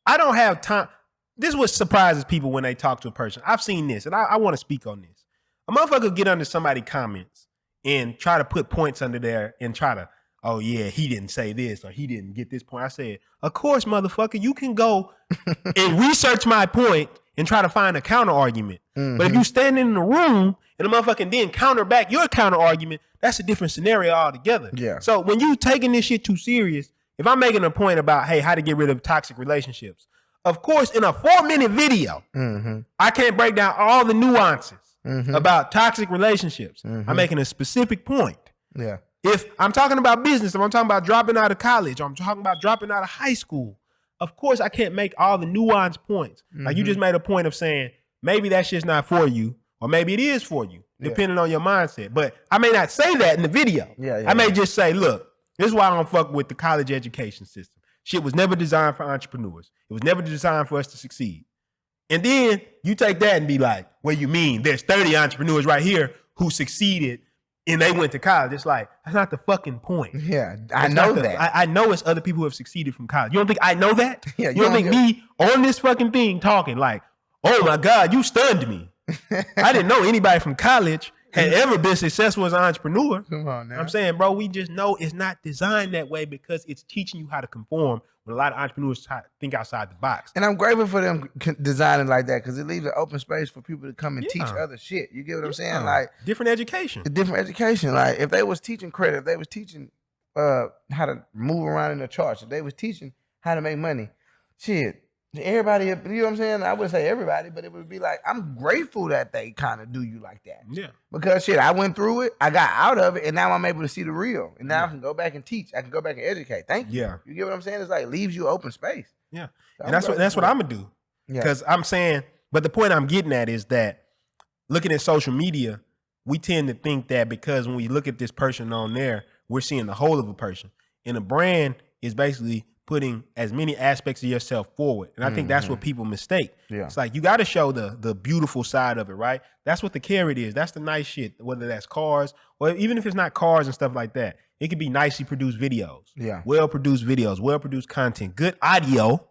I don't have time. This is what surprises people when they talk to a person. I've seen this, and I want to speak on this. A motherfucker get under somebody's comments and try to put points under there and try to, oh yeah, he didn't say this or he didn't get this point. I said, of course, motherfucker, you can go and research my point and try to find a counter argument. Mm-hmm. But if you stand in the room and the motherfucker then counter back your counter argument, that's a different scenario altogether. Yeah. So when you taking this shit too serious, if I'm making a point about, hey, how to get rid of toxic relationships, Of course, in a 4-minute video, I can't break down all the nuances about toxic relationships. I'm making a specific point.
Yeah.
If I'm talking about business, if I'm talking about dropping out of college, or I'm talking about dropping out of high school, of course I can't make all the nuanced points. Like you just made a point of saying, maybe that shit's not for you, or maybe it is for you, depending on your mindset. But I may not say that in the video. I may just say, look, this is why I don't fuck with the college education system. Shit was never designed for entrepreneurs. It was never designed for us to succeed. And then you take that and be like, well, you mean there's 30 entrepreneurs right here who succeeded and they went to college. It's like, that's not the fucking point.
Yeah, I know that.
I know it's other people who have succeeded from college. You don't think I know that?
Yeah,
you don't think me on this fucking thing talking like, oh my God, you stunned me. I didn't know anybody from college had ever been successful as an entrepreneur.
Come on now.
I'm saying, bro, we just know it's not designed that way because it's teaching you how to conform when a lot of entrepreneurs think outside the box.
And I'm grateful for them designing like that because it leaves an open space for people to come and teach other shit. You get what I'm saying? Like
different education.
Different education. Like if they was teaching credit, if they was teaching how to move around in the charts, if they was teaching how to make money, shit. Everybody, you know what I'm saying? I wouldn't say everybody, but it would be like, I'm grateful that they kind of do you like that.
Yeah.
Because shit, I went through it, I got out of it, and now I'm able to see the real. And now I can go back and teach. I can go back and educate. Thank you.
Yeah.
You get what I'm saying? It's like leaves you open space.
Yeah.
So
and that's what I'm gonna do. Because I'm saying, but the point I'm getting at is that looking at social media, we tend to think that because when we look at this person on there, we're seeing the whole of a person. And a brand is basically putting as many aspects of yourself forward. And I think that's what people mistake. Yeah. It's like you got to show the beautiful side of it, right? That's what the carrot is. That's the nice shit, whether that's cars or even if it's not cars and stuff like that. It could be nicely produced videos. Yeah. Well-produced videos, well-produced content, good audio.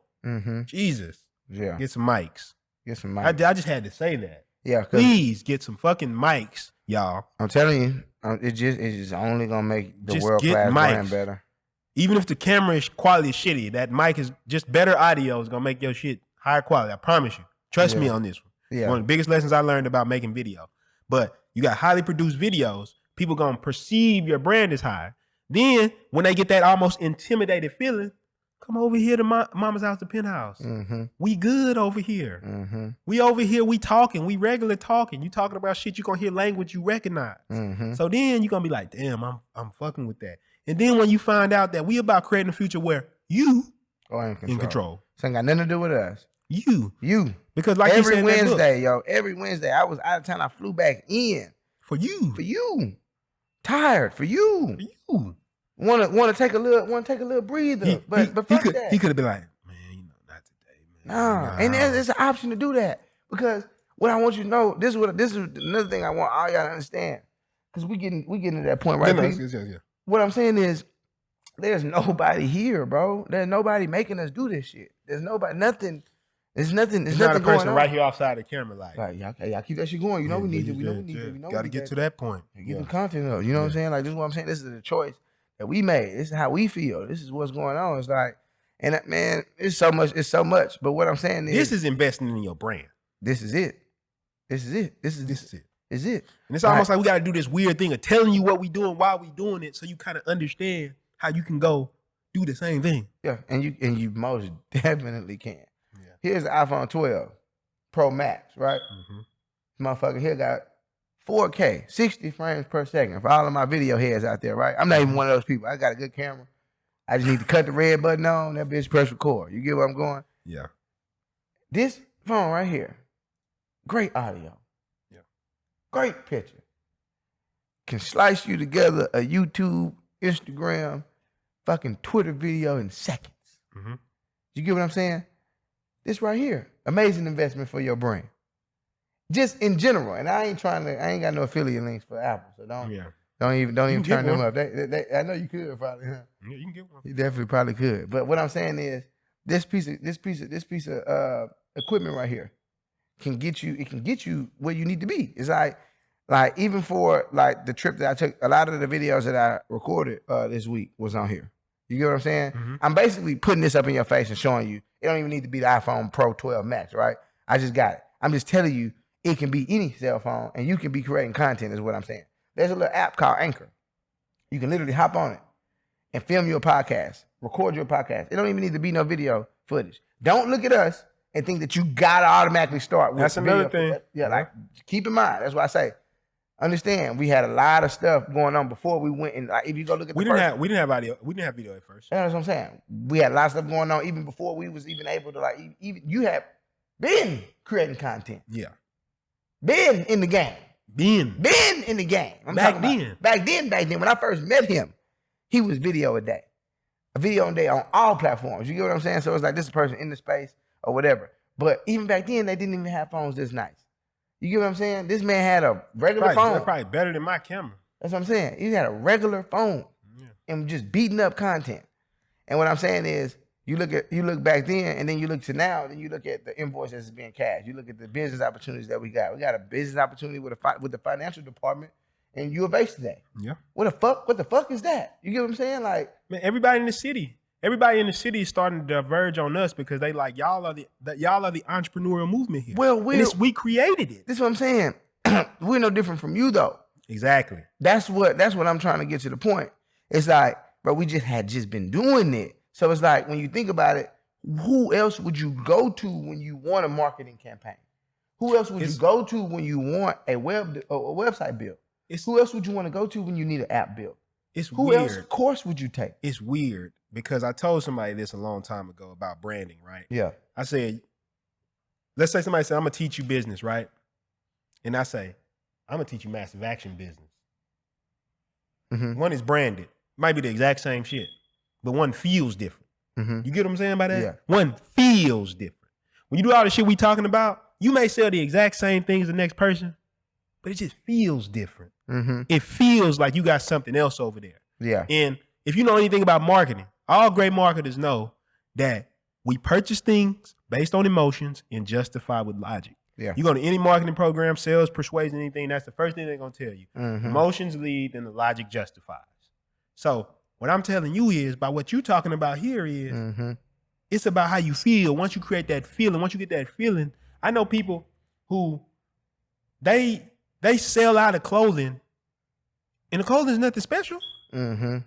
Jesus. Yeah. Get some mics.
Get some mics.
I just had to say that.
Yeah.
Please get some fucking mics, y'all.
I'm telling you, it's just only going to make the world-class brand better.
Even if the camera quality is shitty, that mic is just better audio is gonna make your shit higher quality. I promise you. Trust me on this one. Yeah. One of the biggest lessons I learned about making video. But you got highly produced videos, people gonna perceive your brand as high. Then when they get that almost intimidated feeling, come over here to mama's house, the Penthouse. We good over here. We over here, we talking, we regular talking. You talking about shit, you gonna hear language you recognize. So then you gonna be like, damn, I'm fucking with that. And then when you find out that we about creating a future where you are in control.
So ain't got nothing to do with us.
You.
Because like every Wednesday, every Wednesday, I was out of town. I flew back in.
For you.
Tired. For you. Want to take a little breather. But fuck that.
He could have been like, man, not today, man.
And there's an option to do that. Because what I want you to know, this is another thing I want all y'all to understand. Because we getting to that point, right?
Yeah.
What I'm saying is, there's nobody here, bro. There's nobody making us do this shit. There's nobody, nothing. There's nothing. There's
not
nothing
a person
going on.
right here outside the camera, like
y'all keep that shit going. You know we need to. We know we need to.
Got to get to that point.
Get the content up. You know what I'm saying? Like this is what I'm saying. This is the choice that we made. This is how we feel. This is what's going on. It's like, and man, it's so much. It's so much. But what I'm saying is,
this is investing in your brand.
This is it. This is it. This is it. Is it?
And it's almost like we got to do this weird thing of telling you what we doing, why we doing it, so you kind of understand how you can go do the same thing.
Yeah, and you most definitely can. Yeah. Here's the iPhone 12 Pro Max, right? Motherfucker here got 4K, 60 frames per second for all of my video heads out there, right? I'm not even one of those people. I got a good camera. I just need to cut the red button on, that bitch press record. You get where I'm going?
Yeah.
This phone right here, great audio. Great picture. Can slice you together a YouTube, Instagram, fucking Twitter video in seconds. You get what I'm saying? This right here, amazing investment for your brand. Just in general, and I ain't got no affiliate links for Apple, so don't even turn them up. I know you could probably. Huh?
Yeah, you can get one.
You definitely probably could. But what I'm saying is, this piece of equipment right here can get you where you need to be. It's like even for like the trip that I took, a lot of the videos that I recorded this week was on here. You get what I'm saying? I'm basically putting this up in your face and showing you it don't even need to be the iPhone Pro 12 Max, right? I just got it. I'm just telling you it can be any cell phone and you can be creating content is what I'm saying. There's a little app called Anchor. You can literally hop on it and film your podcast, record your podcast. It don't even need to be no video footage. Don't look at us and think that you gotta automatically start with
That's another
video.
thing.
Yeah, like keep in mind. That's why I say, understand. We had a lot of stuff going on before we went in. Like if you go look at
we didn't have video at first.
That's what I'm saying. We had a lot of stuff going on even before we was even able to like. Even you have been creating content.
Yeah.
Been in the game.
Been
in the game.
Back then.
Back then. When I first met him, he was video a day. A video a day on all platforms. You get what I'm saying? So it's like this person in the space or whatever. But even back then, they didn't even have phones this nice. You get what I'm saying? This man had a regular phone.
That's probably better than my camera.
That's what I'm saying. He had a regular phone and just beating up content. And what I'm saying is, you look back then, and then you look to now, then you look at the invoices that's being cashed. You look at the business opportunities that we got. We got a business opportunity with the financial department and U of H today. Yeah. What the fuck is that? You get what I'm saying? Like,
man, everybody in the city is starting to diverge on us because they like y'all are the entrepreneurial movement here.
Well,
we created it.
This is what I'm saying. We're no different from you though.
Exactly.
That's what I'm trying to get to the point. It's like, bro, we just been doing it. So it's like when you think about it, who else would you go to when you want a marketing campaign? Who else would you go to when you want a website built? Who else would you want to go to when you need an app built? Who
weird.
else course would you take?
It's weird because I told somebody this a long time ago about branding, right?
Yeah.
I said, let's say somebody said, I'm gonna teach you business, right? And I say, I'm gonna teach you massive action business. Mm-hmm. One is branded, might be the exact same shit, but one feels different. Mm-hmm. You get what I'm saying by that? Yeah. One feels different. When you do all the shit we talking about, you may sell the exact same thing as the next person, but it just feels different. Mm-hmm. It feels like you got something else over there. Yeah. And if you know anything about marketing, all great marketers know that we purchase things based on emotions and justify with logic. Yeah. You go to any marketing program, sales, persuasion, anything, that's the first thing they're going to tell you. Mm-hmm. Emotions lead and the logic justifies. So what I'm telling you is, by what you're talking about here is, mm-hmm. it's about how you feel. Once you create that feeling, once you get that feeling, I know people who they sell out of clothing, and the clothing is nothing special. Mm-hmm.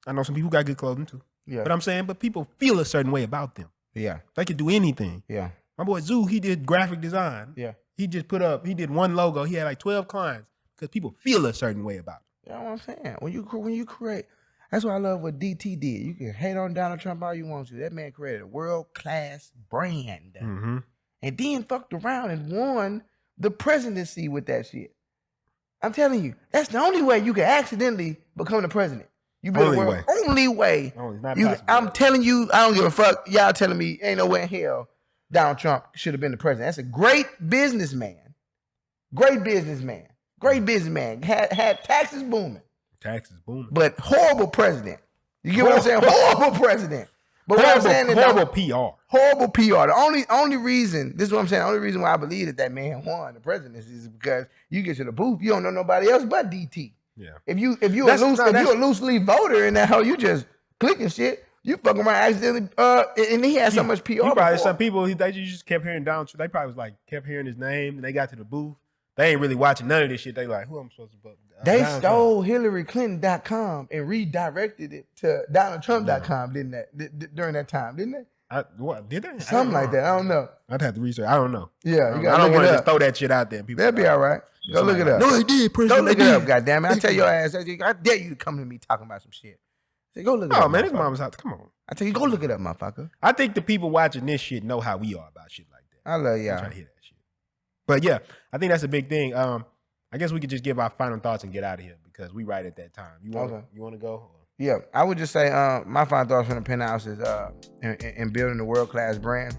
I know some people got good clothing too. Yeah. But I'm saying, but people feel a certain way about them. Yeah. They could do anything. Yeah. My boy Zoo, he did graphic design. Yeah. He did one logo. He had like 12 clients because people feel a certain way about it.
You know what I'm saying? When you create, that's what I love what DT did. You can hate on Donald Trump all you want to. That man created a world-class brand. Mm-hmm. And then fucked around and won the presidency with that shit. I'm telling you, that's the only way you can accidentally become the president. You build only way. I'm telling you, I don't give a fuck. Y'all telling me ain't no way in hell Donald Trump should have been the president. That's a great businessman. Great businessman. Had taxes booming. But horrible president. You get what I'm saying? Horrible president. But what I'm saying is
horrible PR.
Horrible PR. The only reason, this is what I'm saying, the only reason why I believe that man won the presidency is because you get to the booth, you don't know nobody else but DT. Yeah. If you a loose leaf voter in that hole, you just clicking shit, you fucking around accidentally, and he had so much PR.
Probably some people they just kept hearing Donald Trump. They probably was like kept hearing his name, and they got to the booth. They ain't really watching none of this shit. They like, who am I supposed to vote?
They stole HillaryClinton.com and redirected it to DonaldTrump.com, didn't they? During that time, didn't they?
What did they?
Something like that. I don't know.
I'd have to research. I don't know.
Yeah,
I don't want to just throw that shit out there.
That'd be all right. Go look it up.
No, they did.
Go look it up, goddammit. I tell your ass, I dare you to come to me talking about some shit. Say, go look it up.
Oh man, this mama's house. Come on.
I tell you, go look it up, motherfucker.
I think the people watching this shit know how we are about shit like that.
I love y'all.
I'm trying to hear that shit. But yeah, I think that's a big thing. I guess we could just give our final thoughts and get out of here because we right at that time. You want to go?
Yeah, I would just say my final thoughts from the Penthouse is in building a world-class brand.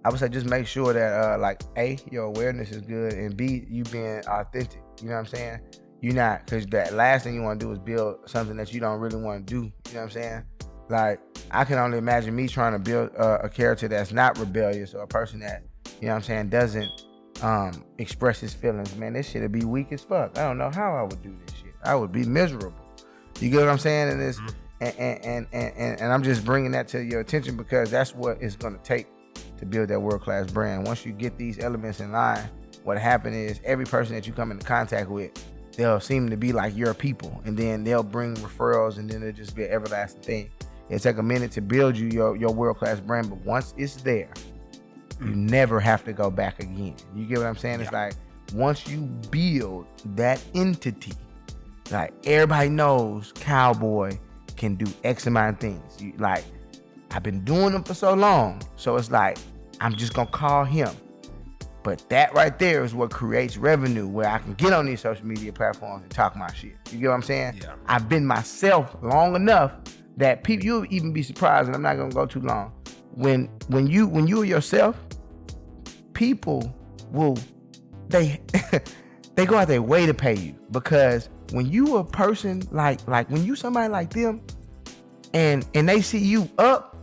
I would say just make sure that like A, your awareness is good, and B, you being authentic. You know what I'm saying? You're not, because that last thing you want to do is build something that you don't really want to do. You know what I'm saying? Like, I can only imagine me trying to build a character that's not rebellious or a person that, you know what I'm saying, doesn't express his feelings. Man, this shit would be weak as fuck. I don't know how I would do this shit. I would be miserable. You get what I'm saying? And this, and I'm just bringing that to your attention because that's what it's going to take to build that world-class brand. Once you get these elements in line, what happens is every person that you come into contact with, they'll seem to be like your people, and then they'll bring referrals, and then it'll just be an everlasting thing. It'll take a minute to build you your world-class brand, but once it's there, you never have to go back again. You get what I'm saying? It's like once you build that entity, like everybody knows Cowboy can do X amount of things. Like I've been doing them for so long, so it's like I'm just gonna call him. But that right there is what creates revenue, where I can get on these social media platforms and talk my shit. You get what I'm saying?
Yeah.
I've been myself long enough that people, you'll even be surprised, and I'm not gonna go too long. When you are yourself, people will they go out their way to pay you, because when you a person like when you somebody like them, and they see you up,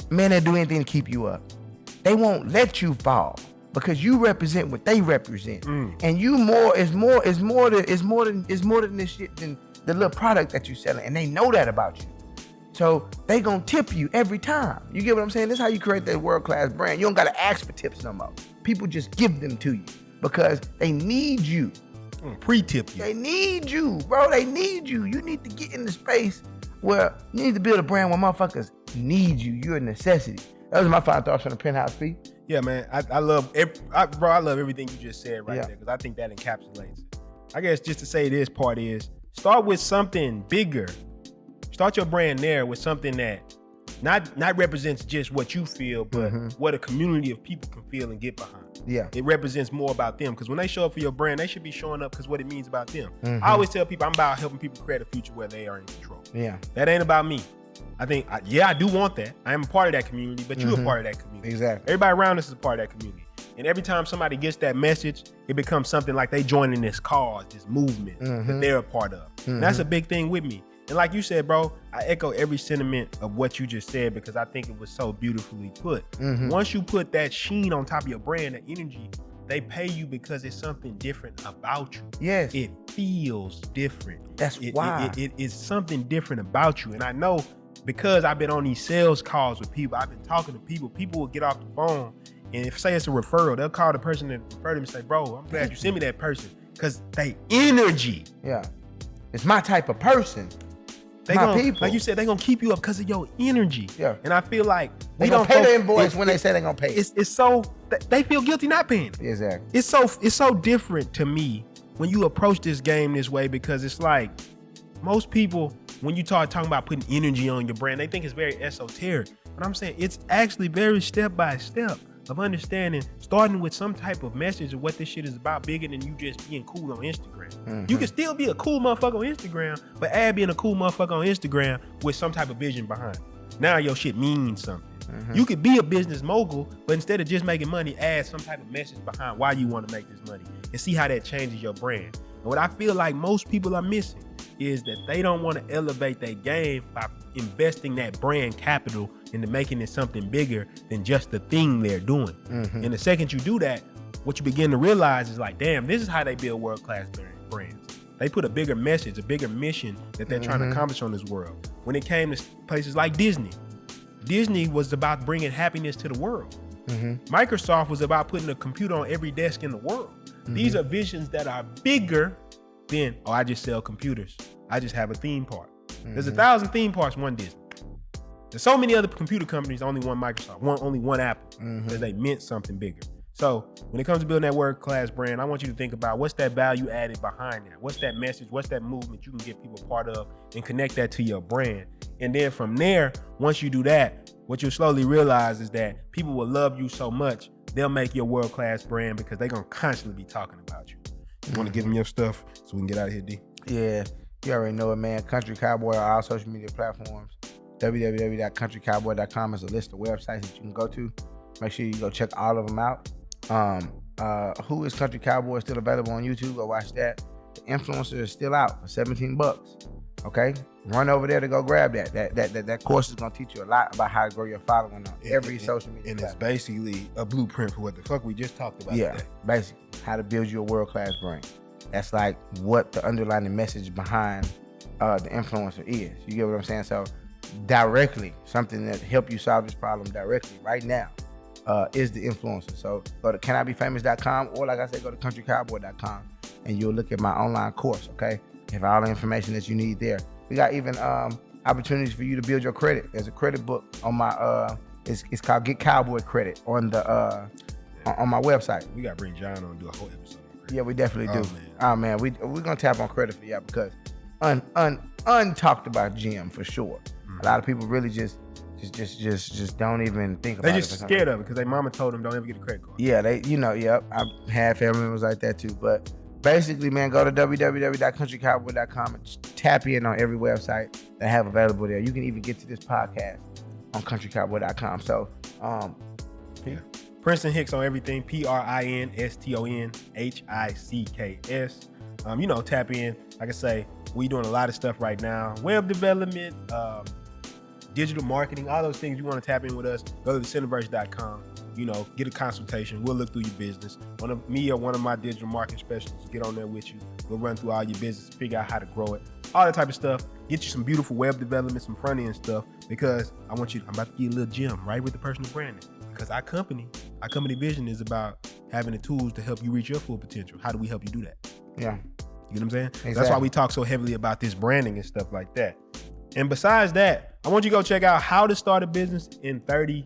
man, they'll do anything to keep you up. They won't let you fall, because you represent what they represent, and you is more than this shit than the little product that you selling, and they know that about you. So they gonna tip you every time. You get what I'm saying? This is how you create that world-class brand. You don't gotta ask for tips no more. People just give them to you because they need you.
Pre-tip you.
They need you, bro. They need you. You need to get in the space where you need to build a brand where motherfuckers need you. You're a necessity. That was my final thoughts on the Penthouse fee.
Yeah, man. I love everything you just said right there, because I think that encapsulates it. I guess just to say this part is, start with something bigger. Start your brand there with something that not represents just what you feel, but what a community of people can feel and get behind.
Yeah.
It represents more about them, because when they show up for your brand, they should be showing up because what it means about them. I always tell people I'm about helping people create a future where they are in control.
Yeah.
That ain't about me. I think, I do want that. I am a part of that community, but you're a part of that community.
Exactly.
Everybody around us is a part of that community. And every time somebody gets that message, it becomes something like they joining this cause, this movement that they're a part of. And that's a big thing with me. And like you said, bro, I echo every sentiment of what you just said, because I think it was so beautifully put. Once you put that sheen on top of your brand, that energy, they pay you because it's something different about you.
Yes.
It feels different.
That's why.
It is something different about you. And I know, because I've been on these sales calls with people, I've been talking to people, people will get off the phone, and if say it's a referral, they'll call the person that referred them and say, bro, I'm glad you sent me that person, because they energy.
Yeah. It's my type of person.
They gonna, like you said, they gonna keep you up because of your energy.
Yeah.
And I feel like
They don't pay the invoice when they say they're gonna pay.
It's so, they feel guilty not paying it.
Exactly.
It's so different to me when you approach this game this way, because it's like, most people, when you talking about putting energy on your brand, they think it's very esoteric. But I'm saying it's actually very step by step of understanding, starting with some type of message of what this shit is about, bigger than you just being cool on Instagram. You can still be a cool motherfucker on Instagram, but add being a cool motherfucker on Instagram with some type of vision behind it. Now your shit means something. You could be a business mogul, but instead of just making money, add some type of message behind why you want to make this money, and see how that changes your brand. And what I feel like most people are missing is that they don't want to elevate their game by investing that brand capital into making it something bigger than just the thing they're doing. And the second you do that, what you begin to realize is like, damn, this is how they build world-class brands. They put a bigger message, a bigger mission that they're trying to accomplish on this world. When it came to places like Disney was about bringing happiness to the world. Microsoft was about putting a computer on every desk in the world. These are visions that are bigger than, oh, I just sell computers. I just have a theme park. There's 1,000 theme parks, one Disney. There's so many other computer companies, only one Microsoft, only one Apple, because they meant something bigger. So when it comes to building that world-class brand, I want you to think about what's that value added behind that? What's that message? What's that movement you can get people a part of and connect that to your brand? And then from there, once you do that, what you'll slowly realize is that people will love you so much, they'll make your world-class brand because they're going to constantly be talking about you. You want to give them your stuff so we can get out of here, D?
Yeah, you already know it, man. Country Cowboy on all social media platforms. www.countrycowboy.com is a list of websites that you can go to. Make sure you go check all of them out. Who is Country Cowboy is still available on YouTube. Go watch that. The Influencer is still out for $17. Okay, run over there to go grab that. That course is gonna teach you a lot about how to grow your following on every social media.
And
platform.
it's basically a blueprint for what the fuck we just talked about.
Yeah,
today.
basically how to build your world-class brand. That's like what the underlying message behind the influencer is. You get what I'm saying? So directly, something that help you solve this problem directly right now is the influencer. So go to canibefamous.com, or like I said, go to countrycowboy.com, and you'll look at my online course. Okay, have all the information that you need there. We got even opportunities for you to build your credit. There's a credit book on my it's called Get Cowboyy Credit on the on my website.
We gotta bring John on and do a whole episode on credit.
Yeah, we definitely do.
Man.
Oh man, we're gonna tap on credit for y'all because untalked about gym for sure. A lot of people really just don't even think about it.
They just scared of it because their mama told them don't ever get a credit card.
Yeah, yep. I had family members like that too. But basically, man, go to www.countrycowboy.com and tap in on every website that I have available there. You can even get to this podcast on countrycowboy.com. So,
yeah. Prinston Hicks on everything. PRINSTONHICKS. Tap in. Like I say, we doing a lot of stuff right now. Web development, digital marketing, all those things. You want to tap in with us, go to thecenterverse.com. Get a consultation. We'll look through your business. Me or one of my digital marketing specialists will get on there with you. We'll run through all your business, figure out how to grow it, all that type of stuff. Get you some beautiful web development, some front end stuff, because I'm about to give you a little gem right with the personal branding. Because our company vision is about having the tools to help you reach your full potential. How do we help you do that?
Yeah.
You know what I'm saying?
Exactly.
That's why we talk so heavily about this branding and stuff like that. And besides that, I want you to go check out How to Start a Business in 30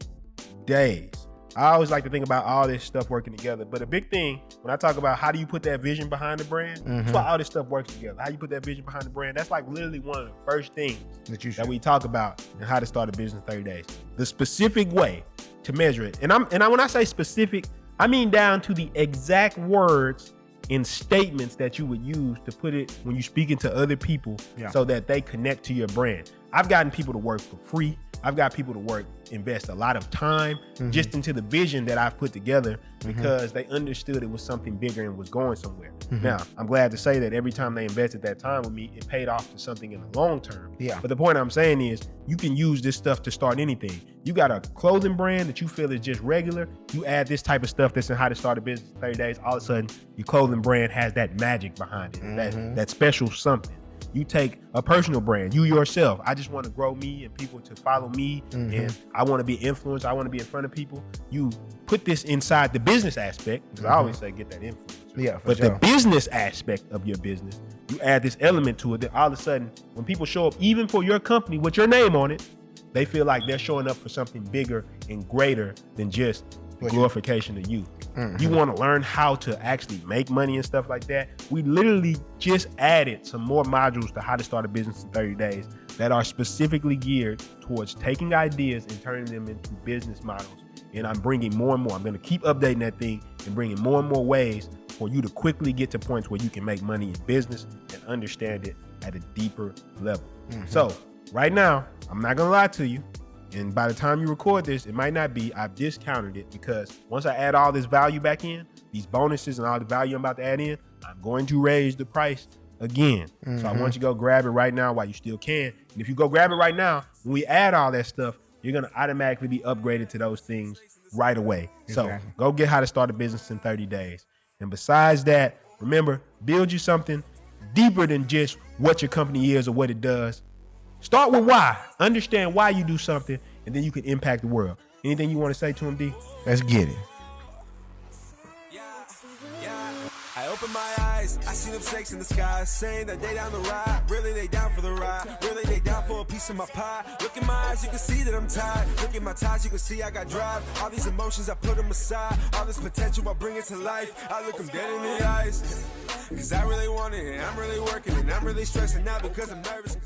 Days. I always like to think about all this stuff working together. But a big thing, when I talk about how do you put that vision behind the brand, that's why all this stuff works together. How you put that vision behind the brand, that's like literally one of the first things that we talk about in How to Start a Business in 30 Days. The specific way to measure it. And when I say specific, I mean down to the exact words and statements that you would use to put it when you're speaking to other people so that they connect to your brand. I've gotten people to work for free. I've got people to invest a lot of time just into the vision that I've put together because they understood it was something bigger and was going somewhere. Now, I'm glad to say that every time they invested that time with me, it paid off to something in the long term.
Yeah.
But the point I'm saying is you can use this stuff to start anything. You got a clothing brand that you feel is just regular. You add this type of stuff that's in How to Start a Business in 30 Days. All of a sudden, your clothing brand has that magic behind it, that special something. You take a personal brand, you yourself. I just want to grow me and people to follow me, and I want to be influenced. I want to be in front of people. You put this inside the business aspect, because I always say get that influence.
Yeah,
but the business aspect of your business, you add this element to it. That all of a sudden, when people show up, even for your company with your name on it, they feel like they're showing up for something bigger and greater than just glorification of you. You want to learn how to actually make money and stuff like that. We literally just added some more modules to How to Start a Business in 30 Days that are specifically geared towards taking ideas and turning them into business models. And I'm bringing more and more. I'm going to keep updating that thing and bringing more and more ways for you to quickly get to points where you can make money in business and understand it at a deeper level. So right now, I'm not going to lie to you. And by the time you record this, it might not be. I've discounted it because once I add all this value back in, these bonuses and all the value I'm about to add in, I'm going to raise the price again. So I want you to go grab it right now while you still can. And if you go grab it right now, when we add all that stuff, you're going to automatically be upgraded to those things right away. So go get How to Start a Business in 30 Days. And besides that, remember, build you something deeper than just what your company is or what it does. Start with why. Understand why you do something, and then you can impact the world. Anything you want to say to him, D?
Let's get it.
I open my eyes, I see them snakes in the sky, saying that they down the ride. Really, they down for the ride. Really, they down for a piece of my pie. Look in my eyes, you can see that I'm tired. Look in my ties, you can see I got drive. All these emotions, I put them aside. All this potential, I bring it to life. I look them dead in the eyes. Cause I really want it, and I'm really working, and I'm really stressing out because I'm nervous.